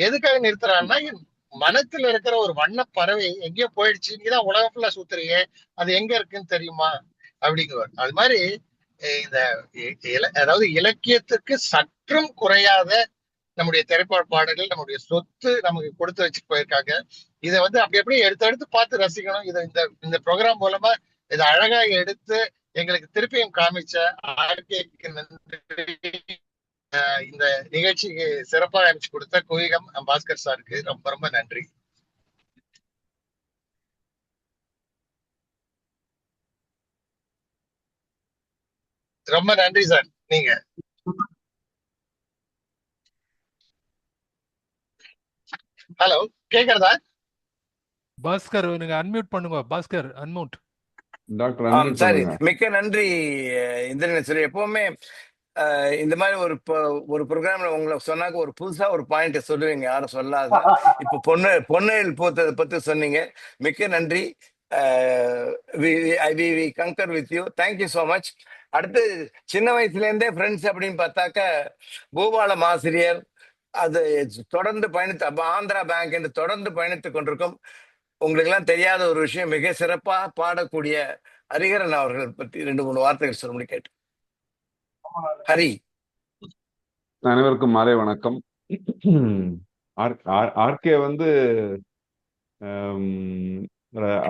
எதுக்காக நிறுத்துறாருன்னா, மனத்துல இருக்கிற ஒரு வண்ண பறவை எங்கேயோ போயிடுச்சு, நீதான் உலகம் ஃபுல்லா சுத்துறீங்க, அது எங்க இருக்குன்னு தெரியுமா அப்படிங்குவார். அது மாதிரி இந்த அதாவது இலக்கியத்துக்கு சற்றும் குறையாத நம்முடைய திரைப்பட பாடல்கள் நம்முடைய சொத்து நமக்கு கொடுத்து வச்சு போயிருக்காங்க. இதை வந்து அப்படி எப்படி எடுத்து பார்த்து ரசிக்கணும். இதை இந்த ப்ரோக்ராம் மூலமா இதை அழகா எடுத்து எங்களுக்கு திருப்பியும் காமிச்ச ஆர்கேக்கு நன்றி. இந்த நிகழ்ச்சிக்கு சிறப்பாக அமைச்சு கொடுத்த குவிகம் பாஸ்கர் சாருக்கு ரொம்ப ரொம்ப நன்றி. ரொம்ப நன்றி சார். நீங்க ஹலோ, கேக்குறதா? பாஸ்கர் நீங்க அன்மியூட் பண்ணுங்க. பாஸ்கர் அன்மியூட். டாக்டர் ஆம் அன்மியூட் சரி, பண்ணுங்க. மிக்க நன்றி இந்திரன். எப்பவுமே இந்த மாதிரி ஒரு ப்ரோக்ராம்ல உங்களை சொன்னாக்க ஒரு புதுசா ஒரு பாயிண்ட் சொல்லுவீங்க, யாரும் சொல்லாத. இப்போ பொன்னையில் பூத்ததை பத்தி சொன்னீங்க, மிக்க நன்றி. Concur with you, thank you so much. அடுத்து சின்ன வயசுல இருந்தே ஃப்ரெண்ட்ஸ் அப்படின்னு பார்த்தாக்க பூபாலம் ஆசிரியர், அது தொடர்ந்து ஆந்திரா பேங்க் என்று தொடர்ந்து பயணித்துக் கொண்டிருக்கும். உங்களுக்கு எல்லாம் தெரியாத ஒரு விஷயம், மிக சிறப்பா பாடக்கூடிய ஹரிஹரன் அவர்கள் பத்தி 2-3 வார்த்தைகள் சொல்ல கேட்டு. ஹரி. அனைவருக்கும் மாலை வணக்கம். ஆர்கே வந்து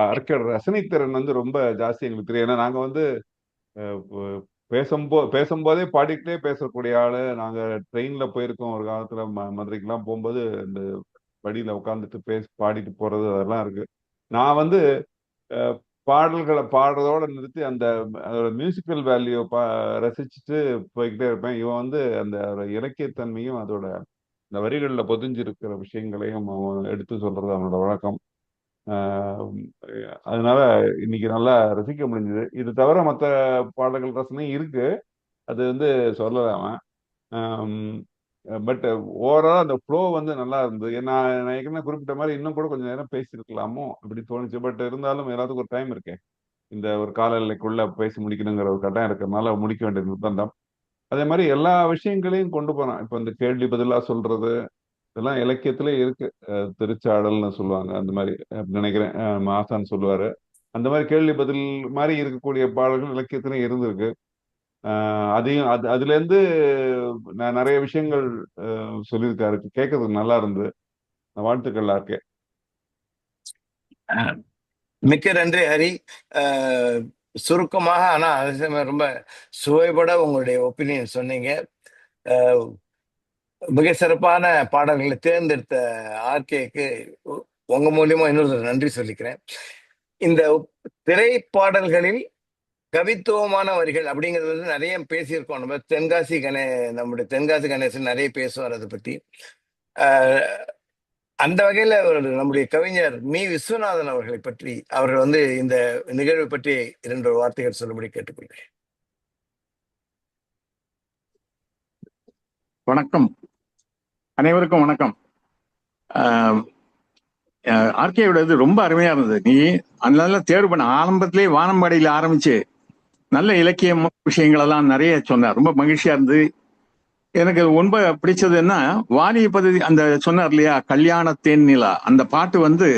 ஆர்கே ரசனைத்திறன் வந்து ரொம்ப ஜாஸ்தி எங்களுக்கு தெரியும். ஏன்னா நாங்க வந்து பேசும்போதே பாடிக்கிட்டே பேசக்கூடிய ஆளு. நாங்க ட்ரெயின்ல போயிருக்கோம் ஒரு காலத்துல, மதுரைக்கெல்லாம் போகும்போது இந்த வழியில உட்காந்துட்டு பாடிட்டு போறது அதெல்லாம் இருக்கு. நான் வந்து பாடல்களை பாடுறதோட நிறுத்தி அதோட மியூசிக்கல் வேல்யூ ரசிச்சுட்டு போய்கிட்டே இருப்பேன். இவன் வந்து அந்த இலக்கியத்தன்மையும் அதோட இந்த வரிகளில் பொதிஞ்சிருக்கிற விஷயங்களையும் அவன் எடுத்து சொல்றது அவனோட வழக்கம். அதனால இன்னைக்கு நல்லா ரசிக்க முடிஞ்சது. இது தவிர மற்ற பாடல்கள் ரசனையும் இருக்கு, அது வந்து சொல்லலாம். பட் ஓவரால் அந்த ஃப்ளோ வந்து நல்லா இருந்தது. நான் ஏற்கனவே குறிப்பிட்ட மாதிரி இன்னும் கூட கொஞ்சம் நேரம் பேசியிருக்கலாமோ அப்படி தோணுச்சு. பட் இருந்தாலும் எல்லாத்துக்கும் ஒரு டைம் இருக்கேன், இந்த ஒரு கால எல்லைக்குள்ள பேசி முடிக்கணுங்கிற ஒரு கட்டாயம் இருக்கிறதுனால முடிக்க வேண்டிய நிர்பந்தம். அதே மாதிரி எல்லா விஷயங்களையும் கொண்டு போனோம். இப்போ இந்த கேள்வி பதிலா சொல்றது இதெல்லாம் இலக்கியத்திலே இருக்கு. திருச்சாடல்னு சொல்லுவாங்க, அந்த மாதிரி நினைக்கிறேன் மாசான் சொல்லுவாரு. அந்த மாதிரி கேள்வி பதில் மாதிரி இருக்கக்கூடிய பாடல்கள் இலக்கியத்திலே இருந்திருக்கு. அதையும் அதுல இருந்து நான் நிறைய விஷயங்கள் சொல்லியிருக்காரு, கேட்கறதுக்கு நல்லா இருந்தது. வாழ்த்துக்கள் இருக்கே. மிக்க நன்றி ஹரி. சுருக்கமாக ஆனா அதே சமயம் ரொம்ப சுவைபட உங்களுடைய ஒப்பீனியன் சொன்னீங்க. மிக சிறப்பான பாடல்களை தேர்ந்தெடுத்த ஆர்கேக்கு உங்க மூலியமா இன்னொரு நன்றி சொல்லிக்கிறேன். இந்த திரைப்பாடல்களில் கவித்துவமான வரிகள் அப்படிங்கிறது வந்து நிறைய பேசியிருக்கோம். நம்முடைய தென்காசி கணேசன் நிறைய பேசுவார் அதை பத்தி. அந்த வகையில நம்முடைய கவிஞர் விஸ்வநாதன் அவர்களை பற்றி, அவர்கள் வந்து இந்த நிகழ்வை பற்றி 2 வார்த்தைகள் சொல்லும்படி கேட்டுக்கொள்கிறேன். வணக்கம், அனைவருக்கும் வணக்கம். ஆர்கேயோடது ரொம்ப அருமையா இருந்தது. நீ அதனால தேர்வு பண்ண ஆரம்பத்திலே வானம்பாடியில ஆரம்பிச்சு நல்ல இலக்கியம் விஷயங்கள் எல்லாம் நிறைய சொன்னார். ரொம்ப மகிழ்ச்சியா இருந்தது. எனக்கு ரொம்ப பிடிச்சதுன்னா வாலிய பதவி அந்த சொன்னார் இல்லையா, கல்யாணத்தேன் நிலா, அந்த பாட்டு வந்து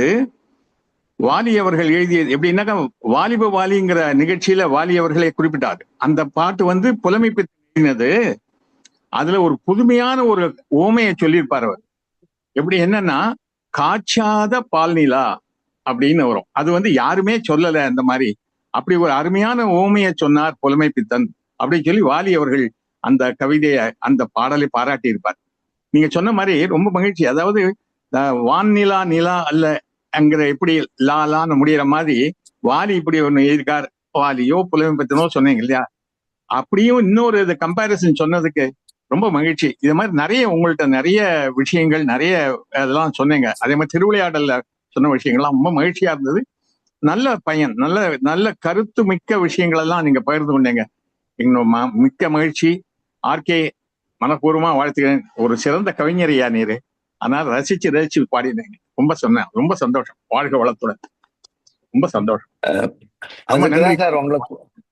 வாலி அவர்கள் எழுதியது. எப்படின்னாக்கா வாலிப வாலிங்கிற நிகழ்ச்சியில வாலி அவர்களை குறிப்பிட்டார். அந்த பாட்டு வந்து புலமைப்பு எழுதினது. அதுல ஒரு புதுமையான ஒரு ஓமையை சொல்லியிருப்பார் அவர். எப்படி என்னன்னா, காய்ச்சாத பால் நிலா அப்படின்னு வரும். அது வந்து யாருமே சொல்லல அந்த மாதிரி. அப்படி ஒரு அருமையான ஓமையை சொன்னார் புலமை பித்தன் அப்படின்னு சொல்லி வாலி அவர்கள் அந்த கவிதையை அந்த பாடலை பாராட்டி இருப்பார். நீங்க சொன்ன மாதிரி ரொம்ப மகிழ்ச்சி. அதாவது வான்நிலா நிலா அல்ல அங்கிற எப்படி லாலான்னு முடிகிற மாதிரி வாலி இப்படி ஒண்ணு எழுதியிருக்கார். வாலியோ புலமை பித்தனோ சொன்னீங்க இல்லையா, அப்படியும் இன்னொரு கம்பாரிசன் சொன்னதுக்கு ரொம்ப மகிழ்ச்சி. இது மாதிரி நிறைய உங்கள்கிட்ட நிறைய விஷயங்கள் நிறைய அதெல்லாம் சொன்னீங்க. அதே மாதிரி திருவிளையாடல்ல சொன்ன விஷயங்கள்லாம் ரொம்ப மகிழ்ச்சியா இருந்தது. நல்ல பையன், நல்ல நல்ல கருத்து மிக்க விஷயங்கள் எல்லாம் நீங்க பகிர்ந்து கொண்டீங்க. இன்னும் மிக்க மகிழ்ச்சி. ஆர்கே மனப்பூர்வமா வாழ்த்துக்கிறேன். ஒரு சிறந்த கவிஞரையா நீரு. அதனால ரசிச்சு பாடினீங்க. ரொம்ப சந்தோஷம். வாழ்க வளத்துடன். ரொம்ப சந்தோஷம்.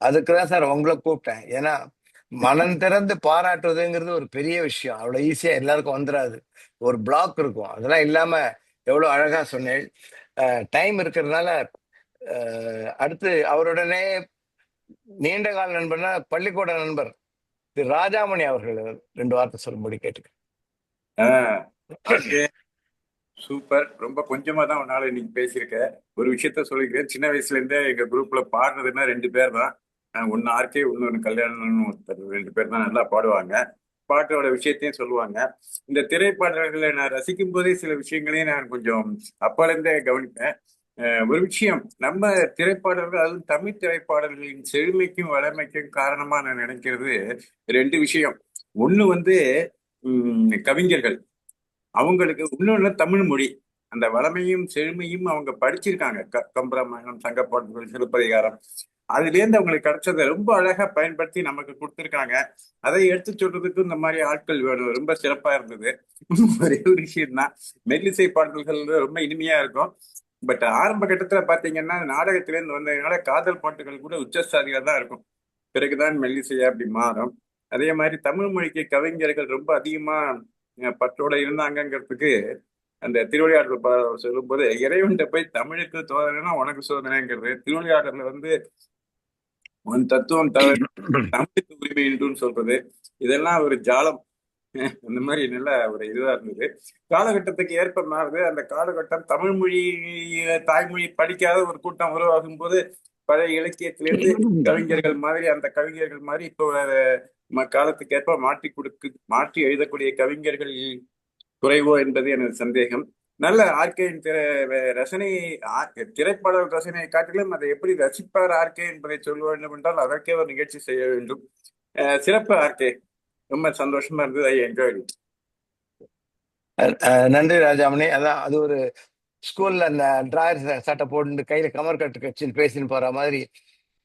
அதுக்குதான் சார் உங்களை கூப்பிட்டேன். ஏன்னா மனம் திறந்து பாராட்டுவதுங்கிறது ஒரு பெரிய விஷயம். அவ்வளவு ஈஸியா எல்லாருக்கும் வந்துடாது. ஒரு பிளாக் இருக்கும். அதெல்லாம் இல்லாம எவ்வளவு அழகா சொன்னேன். டைம் இருக்கிறதுனால அடுத்து அவருடனே நீண்ட கால நண்பர்னா பள்ளிக்கூட நண்பர் திரு ராஜாமணி அவர்கள் 2 வார்த்தை சொல்லும்படி கேட்டுக்கிறேன். சூப்பர். ரொம்ப கொஞ்சமா தான் உன்னால இன்னைக்கு பேசியிருக்க. ஒரு விஷயத்த சொல்லிக்கிறேன். சின்ன வயசுல இருந்தே எங்க குரூப்ல பாடுறதுன்னா 2 பேர் தான். ஒன்னு ஆர்கே, இன்னொன்னு கல்யாணம்னு ஒருத்தர். 2 பேர் தான் நல்லா பாடுவாங்க. பாட்டோட விஷயத்தையும் சொல்லுவாங்க. இந்த திரைப்பாடல்களை நான் ரசிக்கும் போதே சில விஷயங்களையும் நான் கொஞ்சம் அப்பால இருந்தே கவனிப்பேன். ஒரு விஷயம், நம்ம திரைப்பாடல்கள், அதுவும் தமிழ் திரைப்பாடல்களின் செழுமைக்கும் வளமைக்கும் காரணமா நான் நினைக்கிறது 2 விஷயம். ஒண்ணு வந்து கவிஞர்கள், அவங்களுக்கு இன்னொன்னு தமிழ் மொழி. அந்த வளமையும் செழுமையும் அவங்க படிச்சிருக்காங்க. கம்பராமாயணம், சங்கப்பாட்டுகள், சிலப்பதிகாரம், அதுலேருந்து அவங்களுக்கு கிடைச்சதை ரொம்ப அழகா பயன்படுத்தி நமக்கு கொடுத்துருக்காங்க. அதை எடுத்து சொல்றதுக்கு இந்த மாதிரி ஆட்கள் வேணும். ரொம்ப சிறப்பா இருந்தது. ஒரே ஒரு விஷயம் தான், மெல்லிசை பாடல்கள் ரொம்ப இனிமையா இருக்கும். பட் ஆரம்ப கட்டத்துல பாத்தீங்கன்னா நாடகத்திலேருந்து வந்ததுனால காதல் பாட்டுகள் கூட உச்சஸ்தாதியா தான் இருக்கும். பிறகுதான் மெல்லிசையா அப்படி மாறும். அதே மாதிரி தமிழ் மொழிக்கு கவிஞர்கள் ரொம்ப அதிகமா பற்றோட இருந்தாங்கிறதுக்கு அந்த திருவிளையாடல் சொல்லும் போது, இறைவன்கிட்ட போய் தமிழுக்கு சோதனைனா உனக்கு சோதனைங்கிறது, திருவிளையாடல்ல வந்து உன் தத்துவம் தவறு தமிழுக்கு உரிமை என்றுன்னு சொல்றது, இதெல்லாம் ஒரு ஜாலம். இந்த மாதிரி நல்ல ஒரு இதுவா இருந்தது. காலகட்டத்துக்கு ஏற்ப மாறுது. அந்த காலகட்டம் தமிழ் மொழி தாய்மொழி படிக்காத ஒரு கூட்டம் உருவாகும் போது பழைய இலக்கியத்திலிருந்து கவிஞர்கள் மாதிரி, அந்த கவிஞர்கள் மாதிரி இப்போ காலத்துக்கு ஏற்ப மாற்றி எழுதக்கூடிய கவிஞர்கள் குறைவோ என்பது எனது சந்தேகம். நல்ல ஆர்கேயின் ரசனை, திரைப்பட ரசனையை காட்டிலும் அதை எப்படி ரசிப்பார் ஆர்கே என்பதை சொல்ல வேண்டும் என்றால் அதற்கே ஒரு நிகழ்ச்சி செய்ய வேண்டும். சிறப்பு ஆர்கே, ரொம்ப சந்தோஷமா இருந்தது. I enjoy. நன்றி ராஜாமணி. அதான் அது ஒரு ஸ்கூல்ல அந்த டிராயர் சட்டை போட்டு கையில கமர் கட்டு கட்சின்னு பேசின்னு போற மாதிரி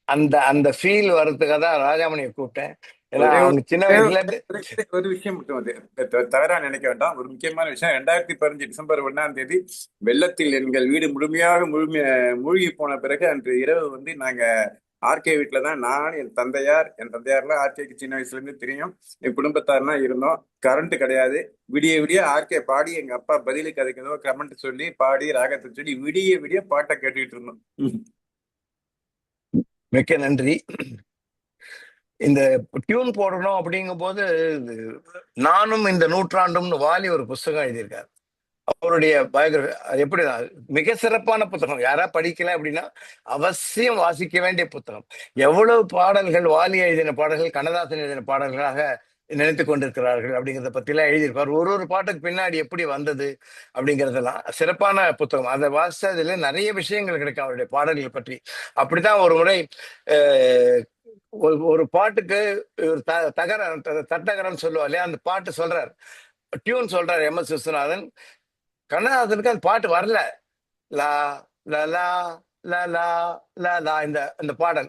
அந்த அந்த ஃபீல் வர்றதுக்காக தான் ராஜாமணியை கூப்பிட்டேன். ஏன்னா அவங்க சின்ன வயசுல இருந்து ஒரு விஷயம் மட்டும் அது தவறா நினைக்க வேண்டாம். ஒரு முக்கியமான விஷயம், 2015 டிசம்பர் 1 வெள்ளத்தில் எங்கள் வீடு முழுமையாக மூழ்கி போன பிறகு அன்று இரவு வந்து நாங்க ஆர்கே வீட்டுல தான் நான், என் தந்தையார்லாம் ஆர்கேக்கு சின்ன வயசுல இருந்து தெரியும், என் குடும்பத்தார்லாம் இருந்தோம். கரண்ட் கிடையாது. விடிய விடிய ஆர்கே பாடி, எங்க அப்பா பதிலுக்கு அதுக்கு ஏதோ கமெண்ட் சொல்லி பாடி ராகத்தை சொல்லி விடிய விடிய பாட்டை கேட்டுக்கிட்டு இருந்தோம். மிக்க நன்றி. இந்த டியூன் போடணும் அப்படிங்கும் போது நானும் இந்த நூற்றாண்டும்னு வாலி ஒரு புஸ்தகம் எழுதியிருக்காரு. அவருடைய பயோகிராஃபி எப்படி மிக சிறப்பான புத்தகம். யாரா படிக்கல அப்படின்னா அவசியம் வாசிக்க வேண்டிய புத்தகம். எவ்வளவு பாடல்கள் வாலி எழுதின பாடல்கள் கண்ணதாசன் எழுதின பாடல்களாக நினைத்து கொண்டிருக்கிறார்கள் அப்படிங்கிறத பத்தி எல்லாம் எழுதியிருப்பார். ஒரு பாட்டுக்கு பின்னாடி எப்படி வந்தது அப்படிங்கிறதெல்லாம் சிறப்பான புத்தகம். அதை வாசிச்சதுல நிறைய விஷயங்கள் கிடைக்கும் அவருடைய பாடல்கள் பற்றி. அப்படித்தான் ஒரு முறை ஒரு பாட்டுக்கு ஒரு தட்டகரம் சொல்லுவா இல்லையா, அந்த பாட்டு சொல்றார், டியூன் சொல்றாரு MS விஸ்வநாதன். கண்ணதாசனுக்கு அந்த பாட்டு வரல. லா லா லா லா லா லா லா இந்த பாடல்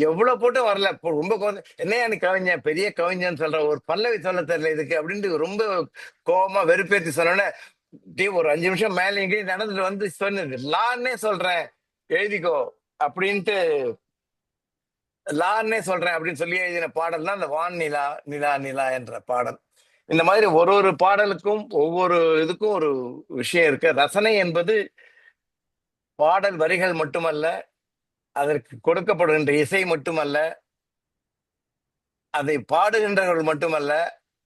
எவ்வளவு போட்டு வரல. ரொம்ப என்னையா நீ கவிஞன், பெரிய கவிஞன்னு சொல்ற, ஒரு பல்லவி சொல்ல தெரியல இதுக்கு அப்படின்ட்டு ரொம்ப கோபமா வெறுப்பேற்றி சொன்னோன்னே ஒரு 5 நிமிஷம் மேல எங்கேயும் நடந்துட்டு வந்து சொன்னது, லான்னே சொல்றேன் எழுதிக்கோ அப்படின்ட்டு, லான்னே சொல்றேன் அப்படின்னு சொல்லி எழுதின பாடல் தான் அந்த வான் நிலா நிலா நிலா என்ற பாடல். இந்த மாதிரி ஒரு பாடலுக்கும் ஒவ்வொரு இதுக்கும் ஒரு விஷயம் இருக்கு. ரசனை என்பது பாடல் வரிகள் மட்டுமல்ல, அதற்கு கொடுக்கப்படுகின்ற இசை மட்டுமல்ல, அதை பாடுகின்றவர்கள் மட்டுமல்ல,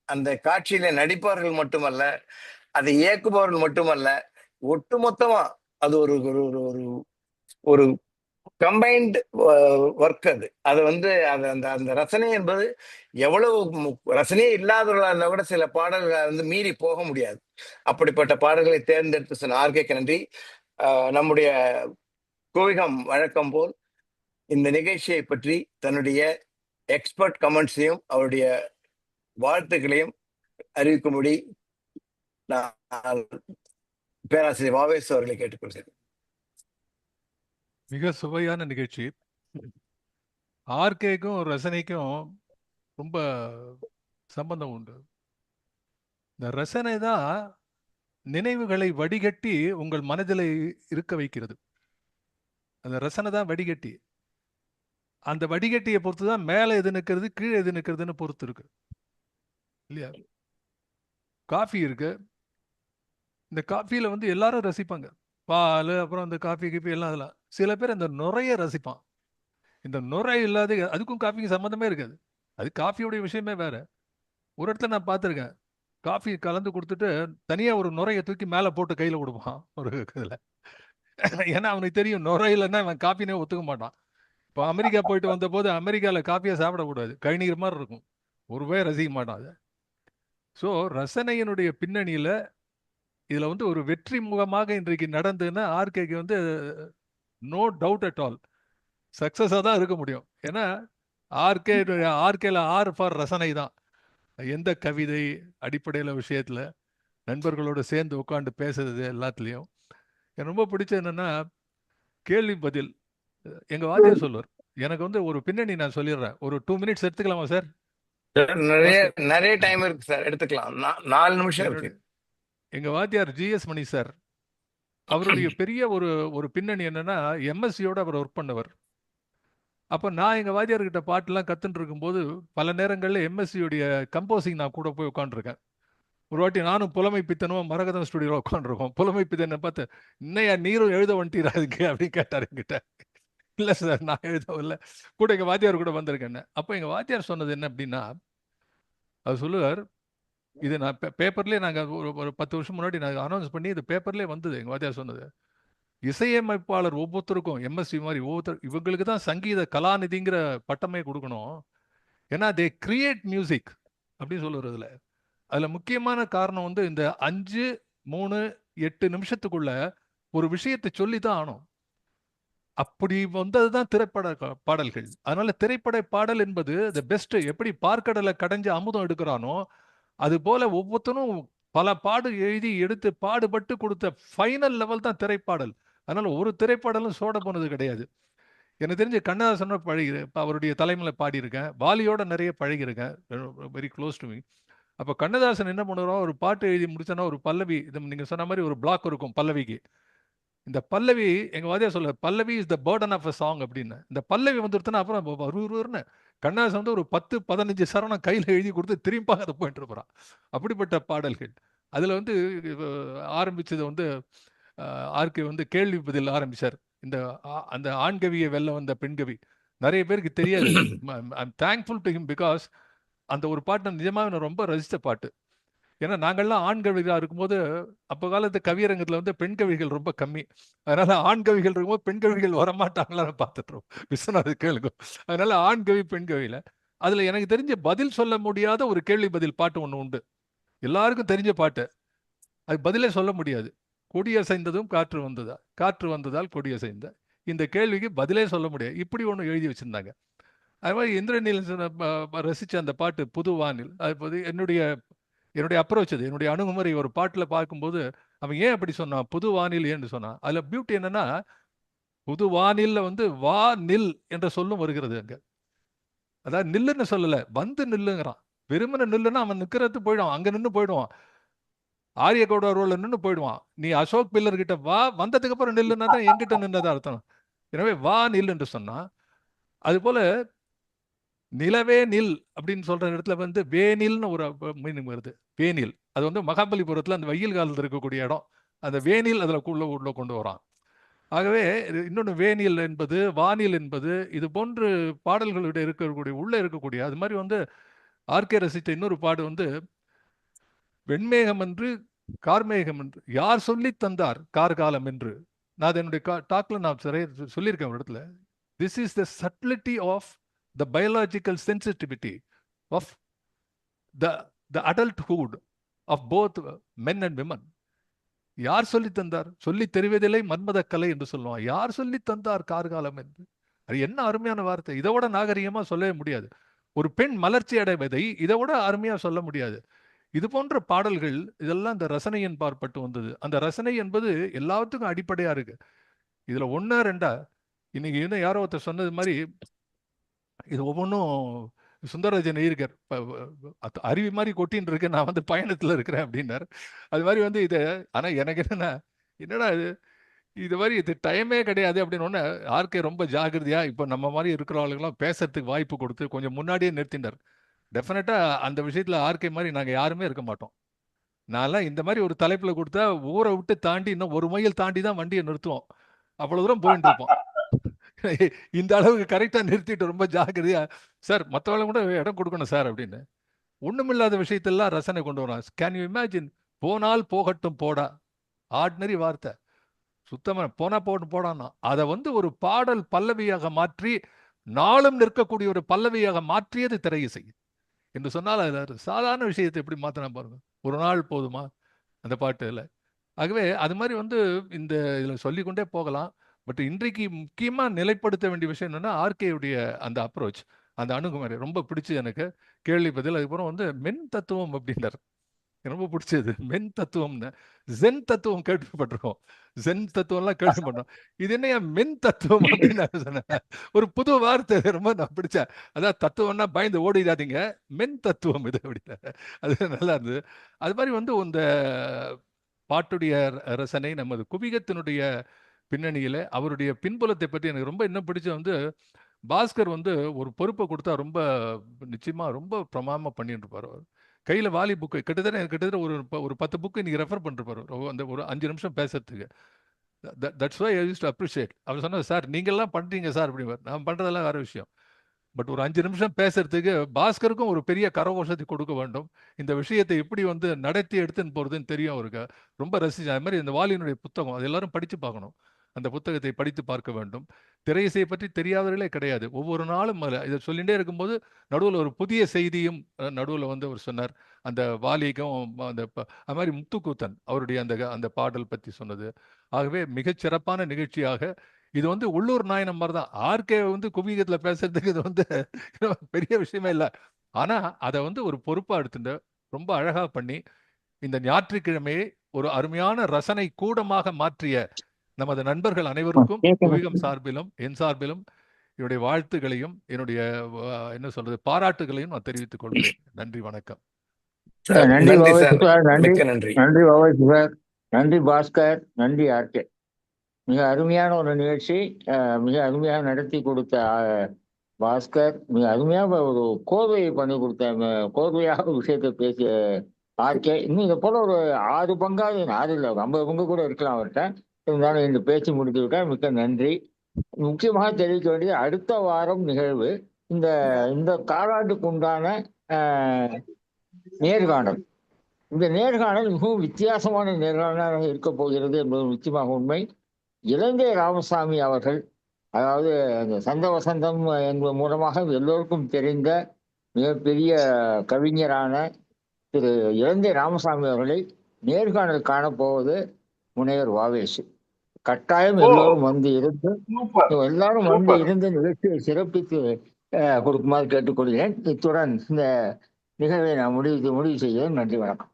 அந்த காட்சியில நடிப்பவர்கள் மட்டுமல்ல, அதை இயக்குபவர்கள் மட்டுமல்ல, ஒட்டுமொத்தமா அது ஒரு ஒரு கம்பைன்டு ஒர்க். அது வந்து அந்த அந்த ரசனை என்பது எவ்வளவு ரசனையே இல்லாதவர்களாக கூட சில பாடல்களை வந்து மீறி போக முடியாது. அப்படிப்பட்ட பாடல்களை தேர்ந்தெடுத்து சொன்ன ஆர்கேக்கு நன்றி. நம்முடைய கோவிகம் வழக்கம் போல் இந்த நிகழ்ச்சியை பற்றி தன்னுடைய எக்ஸ்பர்ட் கமெண்ட்ஸையும் அவருடைய வாழ்த்துக்களையும் அறிவிக்கும்படி நான் பேராசிரியர் வாவேஸ் அவர்களை கேட்டுக்கொள்கிறேன். மிக சுவையான நிகழ்ச்சி. ஆர்கேக்கும் ரசனைக்கும் ரொம்ப சம்பந்தம் உண்டு. இந்த ரசனை தான் நினைவுகளை வடிகட்டி உங்கள் மனதில் இருக்க வைக்கிறது. அந்த ரசனை தான் வடிகட்டி. அந்த வடிகட்டியை பொறுத்து தான் மேலே எது நிற்கிறது கீழே எது நிற்கிறதுன்னு பொறுத்து இருக்கு இல்லையா? காஃபி இருக்கு. இந்த காஃபியில வந்து எல்லாரும் ரசிப்பாங்க. பால், அப்புறம் அந்த காஃபி கீஃபி எல்லாம் அதெல்லாம். சில பேர் அந்த நுரைய ரசிப்பான். இந்த நுரை இல்லாத அதுக்கும் காஃபிக்கு சம்மந்தமே இருக்காது. அது காஃபியோடைய விஷயமே வேற. ஒரு இடத்துல நான் பார்த்துருக்கேன், காஃபி கலந்து கொடுத்துட்டு தனியாக ஒரு நுரையை தூக்கி மேலே போட்டு கையில் கொடுப்பான் ஒரு இதில். ஏன்னா அவனுக்கு தெரியும் நுரை இல்லைன்னா அவன் காஃபினே ஒத்துக்க மாட்டான். இப்போ அமெரிக்கா போயிட்டு வந்த போது அமெரிக்காவில் காஃபியை சாப்பிடக்கூடாது, கழிநீர் மாதிரி இருக்கும், ஒருவே ரசிக்க மாட்டான் அதை. ஸோ ரசனையினுடைய பின்னணியில் இதில் வந்து ஒரு வெற்றி முகமாக இன்றைக்கு நடந்ததுன்னா ஆர்கேக்கு வந்து நோ டவுட் அட் ஆல் சக்ஸஸாக தான் இருக்க முடியும். ஏன்னா ஆர்கேல ஃபார் ரசனை தான். எந்த கவிதை அடிப்படையில் விஷயத்தில் நண்பர்களோடு சேர்ந்து உட்காந்து பேசுறது எல்லாத்துலேயும் எனக்கு ரொம்ப பிடிச்சது என்னன்னா கேள்வி பதில். எங்க வாத்தியார் சொல்லுவார், எனக்கு வந்து ஒரு பின்னணி நான் சொல்லிடுறேன், ஒரு 2 மினிட்ஸ் எடுத்துக்கலாமா சார்? நிறைய ஃபர்ஸ்ட் நிறைய டைம் இருக்கு சார், எடுத்துக்கலாம். 4 நிமிஷம் இருக்கு. என்னுடைய எங்க வாத்தியார் ஜிஎஸ் மணி சார், அவருடைய பெரிய ஒரு ஒரு பின்னணி என்னன்னா எம்எஸ்சியோட அவர் ஒர்க் பண்ணவர். அப்போ நான் எங்கள் வாத்தியார்கிட்ட பாட்டுலாம் கற்றுட்டு இருக்கும்போது பல நேரங்களில் எம்எஸ்சியுடைய கம்போசிங் நான் கூட போய் உட்காந்துருக்கேன். ஒரு வாட்டி நானும் புலமை பித்தனும் மரகதம் ஸ்டுடியோவில் உட்காந்துருக்கோம். புலமை பித்தனை பார்த்து, இன்னையா நீரும் எழுத வந்துட்டீராதுங்க அப்படின்னு கேட்டார் என்கிட்ட. இல்லை சார் நான் எழுதவில்லை, கூட எங்கள் வாத்தியார் கூட வந்திருக்கேன். அப்போ எங்கள் வாத்தியார் சொன்னது என்ன அப்படின்னா, அவர் சொல்லுவார், இது நான் பேப்பர்லேயே நாங்கள் ஒரு 10 வருஷம் முன்னாடி நாங்கள் அனௌன்ஸ் பண்ணி இது பேப்பர்லேயே வந்தது. எங்கள் வாத்தியார் சொன்னது, இசையமைப்பாளர் ஒவ்வொருத்தருக்கும் எம்எஸ்சி மாதிரி ஒவ்வொருத்தர் இவங்களுக்கு தான் சங்கீத கலாநிதிங்கிற பட்டமே கொடுக்கணும். ஏன்னா தே கிரியேட் மியூசிக் அப்படின்னு சொல்லுறதுல அதுல முக்கியமான காரணம் வந்து இந்த 5, 3, 8 நிமிஷத்துக்குள்ள ஒரு விஷயத்தை சொல்லி தான் ஆகணும். அப்படி வந்ததுதான் திரைப்பட பாடல்கள். அதனால திரைப்பட பாடல் என்பது த பெஸ்ட். எப்படி பார்க்கடலை கடைஞ்சு அமுதம் எடுக்கிறானோ அது போல ஒவ்வொருத்தரும் பல பாடு எழுதி எடுத்து பாடுபட்டு கொடுத்த ஃபைனல் லெவல் தான் திரைப்பாடல். அதனால ஒரு திரைப்பாடலும் சோட போனது கிடையாது. எனக்கு தெரிஞ்ச கண்ணதாசனோட பழகிறேன், அவருடைய தலைமையில் பாடியிருக்கேன், வாலியோட நிறைய பழகியிருக்கேன், வெரி க்ளோஸ் டு மீ. அப்போ கண்ணதாசன் என்ன பண்ணுறோம், ஒரு பாட்டு எழுதி முடிச்சோன்னா ஒரு பல்லவி, இது நீங்கள் சொன்ன மாதிரி ஒரு பிளாக் இருக்கும் பல்லவிக்கு. இந்த பல்லவி எங்கள் வாத்தியார் சொல்ல, pallavi is the burden of a song அப்படின்னு. இந்த பல்லவி வந்துருத்துனா அப்புறம் வருன்னு கண்ணதாசன் வந்து ஒரு 10-15 சரணம் கையில் எழுதி கொடுத்து திரும்பி அதை போயிட்டு இருப்பான். அப்படிப்பட்ட பாடல்கள். அதில் வந்து ஆரம்பிச்சது வந்து ஆர்கே வந்து கேள்வி பதில் ஆரம்பிச்சார். இந்த அந்த ஆண்கவியை வெல்ல வந்த பெண்கவி நிறைய பேருக்கு தெரியாது. I'm thankful to him because அந்த ஒரு பாட்டு நிஜமாக நான் ரொம்ப ரசித்த பாட்டு. ஏன்னா நாங்கள்லாம் ஆண் கவிகளாக இருக்கும்போது அப்போ காலத்து கவியரங்கத்தில் வந்து பெண் கவிகள் ரொம்ப கம்மி. அதனால ஆண் கவிகள் இருக்கும்போது பெண் கவிகள் வரமாட்டாங்களான்னு பார்த்துட்டுருவோம். விஸ்வநாத கேளுங்க. அதனால ஆண் கவி பெண் கவியில் அதில் எனக்கு தெரிஞ்ச பதில் சொல்ல முடியாத ஒரு கேள்வி பதில் பாட்டு ஒன்று உண்டு. எல்லாருக்கும் தெரிஞ்ச பாட்டு, அது பதிலே சொல்ல முடியாது. கொடியசைந்ததும் காற்று வந்ததா, காற்று வந்ததால் கொடியசைந்த, இந்த கேள்விக்கு பதிலே சொல்ல முடியாது. இப்படி ஒன்று எழுதி வச்சிருந்தாங்க. அது மாதிரி இந்திரநீலன் ரசித்த அந்த பாட்டு புது வானில், அது என்னுடைய அப்ரோச், அது என்னுடைய அணுகுமுறை. ஒரு பாட்டில் பார்க்கும்போது அவன் ஏன் அப்படி சொன்னான், புது வானில் ஏன்னு சொன்னான். அதில் பியூட்டி என்னன்னா, புது வானில்ல வந்து வா நில் என்ற சொல்லும் வருகிறது அங்க. அதாவது நில்லுன்னு சொல்லலை, வந்து நில்லுங்கிறான். வெறுமனை நில்லுன்னா அவன் நிற்கிறது போயிடுவான், அங்கே நின்று போயிடுவான். ஆரியகவுட ரோல நின்று போயிடுவான். நீ அசோக் பில்லர் கிட்ட வா, வந்ததுக்கு அப்புறம் நில்லுன்னா தான் எங்கிட்ட நின்னதா அர்த்தம். எனவே வா நில் என்று சொன்னா, அது போல நிலவே நில் அப்படின்னு சொல்ற இடத்துல வந்து வேனில்னு ஒரு மீனிங் வருது. வேனில் அது வந்து மகாபலிபுரத்தில் அந்த வெயில் காலத்தில் இருக்கக்கூடிய இடம். அந்த வேனில் அதில் உள்ள கொண்டு வரான். ஆகவே இன்னொன்று வேனில் என்பது வானில் என்பது இது போன்று பாடல்களுடைய இருக்கக்கூடிய உள்ள இருக்கக்கூடிய அது மாதிரி வந்து ஆர்கே ரசித்த இன்னொரு பாடு வந்து வெண்மேகம் என்று கார்மேகம் என்று யார் சொல்லி தந்தார் கார்காலம் என்று. நான் என்னுடைய டாக்ல நான் சொல்லியிருக்கேன் ஒரு இடத்துல, this is the subtlety of the biological sensitivity of the adulthood of both men and women. யார் சொல்லி தந்தார், சொல்லி தெரிவதில்லை மன்மத கலை என்று சொல்லுவான். யார் சொல்லி தந்தார் கார்காலம் என்று. அது என்ன அருமையான வார்த்தை. இதை விட நாகரிகமா சொல்லவே முடியாது. ஒரு பெண் மலர்ச்சி அடைவதை இதை விட அருமையா சொல்ல முடியாது. இது போன்ற பாடல்கள் இதெல்லாம் இந்த ரசனையின் பார்ப்பட்டு வந்தது. அந்த ரசனை என்பது எல்லாத்துக்கும் அடிப்படையா இருக்கு. இதுல 1, 2 இன்னைக்கு இன்னும் யாரோ ஒருத்தர் சொன்னது மாதிரி இது ஒவ்வொன்றும் சுந்தரராஜன் எழுதியிருக்கார். அருவி மாதிரி கொட்டின்னு இருக்கு, நான் வந்து பயணத்தில் இருக்கிறேன் அப்படின்னார். அது மாதிரி வந்து இதை, ஆனால் எனக்கு என்னடா இது மாதிரி இது டைமே கிடையாது அப்படின்னு ஒன்று ஆர்கே ரொம்ப ஜாகிரதையாக இப்போ நம்ம மாதிரி இருக்கிறவங்களுக்கெல்லாம் பேசுறதுக்கு வாய்ப்பு கொடுத்து கொஞ்சம் முன்னாடியே நிறுத்தினார். டெஃபினட்டாக அந்த விஷயத்தில் ஆர்கே மாதிரி நாங்கள் யாருமே இருக்க மாட்டோம். நான்லாம் இந்த மாதிரி ஒரு தலைப்பில் கொடுத்தா ஊரை விட்டு தாண்டி இன்னும் 1 மைல் தாண்டி தான் வண்டியை நிறுத்துவோம். அவ்வளோ தூரம் போயிட்டு இருப்போம். இந்த அளவுக்கு கரெக்டா நிறுத்திட்டு ரொம்ப ஜாக்கிரதையா, சார் மற்றவங்களும் கூட இடம் கொடுக்கணும் சார் அப்படின்னு. ஒண்ணுமில்லாத விஷயத்தெல்லாம் ரசனை கொண்டு வரான். கேன் யூ இமேஜின், போனால் போகட்டும் போடா, ஆர்டினரி வார்த்தை, சுத்தமா போனா போடான்னா அதை வந்து ஒரு பாடல் பல்லவியாக மாற்றி நாளும் நிற்கக்கூடிய ஒரு பல்லவியாக மாற்றியது திரை இசை என்று சொன்னால் அது சாதாரண விஷயத்தை எப்படி மாத்தினா பாருங்க. ஒரு நாள் போதுமா அந்த பாட்டுல. ஆகவே அது மாதிரி வந்து இந்த இதுல சொல்லிக்கொண்டே போகலாம். பட் இன்றைக்கு முக்கியமா நிலைப்படுத்த வேண்டிய விஷயம் என்னன்னா ஆர்கேயுடைய அந்த அப்ரோச், அந்த அணுகுமுறை ரொம்ப பிடிச்சி எனக்கு. கேள்வி பதில். அதுக்கப்புறம் வந்து மென் தத்துவம் அப்படின்றார். எனக்கு ரொம்ப பிடிச்சது மென் தத்துவம்னு. ஜென் தத்துவம் கேள்விப்பட்டிருக்கோம், ஜென் தத்துவம்லாம் கேள்விப்பட்டோம். இது என்னையா மென் தத்துவம் அப்படின்னு நான் சொன்னேன். ஒரு புது வார்த்தை, ரொம்ப நான் பிடிச்சேன். அதான் தத்துவம்னா பயந்து ஓடிடாதீங்க, மென் தத்துவம் இது அப்படின்னு. அது நல்லா இருந்தது. அது மாதிரி வந்து இந்த பாட்டுடைய ரசனை, நமது குவிகத்தினுடைய பின்னணியில அவருடைய பின்புலத்தை பற்றி எனக்கு ரொம்ப இன்னும் பிடிச்ச வந்து பாஸ்கர் வந்து ஒரு பொறுப்பை கொடுத்தா ரொம்ப நிச்சயமா ரொம்ப பிரமாதமா பண்ணிட்டு இருப்பாரு. அவர் கையில வாலி புக்கு கிட்டத்தட்ட ஒரு 10 புக்கு இன்னைக்கு ரெஃபர் பண்ணிருப்பாரு அந்த ஒரு 5 நிமிஷம் பேசுறதுக்கு. That's why I use to appreciate. அவர் சொன்னார், சார் நீங்கெல்லாம் பண்றீங்க சார் அப்படின்னு. நான் பண்றதெல்லாம் வேற விஷயம், பட் ஒரு 5 நிமிஷம் பேசுறதுக்கு பாஸ்கருக்கும் ஒரு பெரிய கரகோஷத்தை கொடுக்க வேண்டும். இந்த விஷயத்தை எப்படி வந்து நடத்தி எடுத்துன்னு போறதுன்னு தெரியும் அவருக்கு. ரொம்ப ரசிச்சேன். அது மாதிரி இந்த வாலியினுடைய புத்தகம் அது எல்லாரும் படிச்சு பார்க்கணும். அந்த புத்தகத்தை படித்து பார்க்க வேண்டும். திரையிசையை பற்றி தெரியாதவர்களே கிடையாது. ஒவ்வொரு நாளும் இதை சொல்லிகிட்டே இருக்கும்போது நடுவில் ஒரு புதிய செய்தியும் நடுவில் வந்து அவர் சொன்னார். அந்த வாலிக்கும் அது மாதிரி முத்துக்கூத்தன் அவருடைய அந்த பாடல் பற்றி சொன்னது. ஆகவே மிகச்சிறப்பான நிகழ்ச்சியாக இது வந்து உள்ளூர் நாயனம் மாதிரி தான். ஆர்கே வந்து குவிகத்துல பேசுறதுக்கு இது வந்து பெரிய விஷயமே இல்லை. ஆனா அதை வந்து ஒரு பொறுப்பா எடுத்துட்டு ரொம்ப அழகா பண்ணி இந்த ஞாயிற்றுக்கிழமையை ஒரு அருமையான ரசனை கூடமாக மாற்றிய நமது நண்பர்கள் அனைவருக்கும் குவிகம் சார்பிலும் என் சார்பிலும் என்னுடைய வாழ்த்துக்களையும் என்னுடைய என்ன சொல்றது பாராட்டுகளையும் நான் தெரிவித்துக் கொள்கிறேன். நன்றி, வணக்கம். நன்றி சார், மிக்க நன்றி. நன்றி சார், நன்றி பாஸ்கர், நன்றி ஆர்கே. மிக அருமையான ஒரு நிகழ்ச்சி, மிக அருமையாக நடத்தி கொடுத்த பாஸ்கர், மிக அருமையாக ஒரு கோர்வையை பண்ணி கொடுத்த, கோர்வையாக ஒரு விஷயத்தை பேசிய ஆர்கே. இன்னும் இதை போல ஒரு 6 பங்காவது, 6 இல்லை 50 பங்கு கூட இருக்கலாம் அவர்கிட்ட. இருந்தாலும் இந்த பேச்சு முடித்து விட்டால் மிக்க நன்றி. முக்கியமாக தெரிவிக்க வேண்டியது அடுத்த வாரம் நிகழ்வு இந்த காலாண்டுக்கு உண்டான நேர்காணல். இந்த நேர்காணல் மிகவும் வித்தியாசமான நேர்காணலாக இருக்க போகிறது என்பது நிச்சயமாக உண்மை. இலங்கை ராமசாமி அவர்கள், அதாவது அந்த சந்த வசந்தம் என்பது மூலமாக எல்லோருக்கும் தெரிந்த மிகப்பெரிய கவிஞரான திரு இலங்கை ராமசாமி அவர்களை நேர்காணல் காணப்போவது முனைவர் வாவேஷ். கட்டாயம் எல்லாரும் வந்து இருந்து நிகழ்ச்சியை சிறப்பித்து கொடுக்குமாறு கேட்டுக்கொள்கிறேன். இத்துடன் இந்த நிகழ்வை நான் முடிவு செய்கிறேன். நன்றி, வணக்கம்.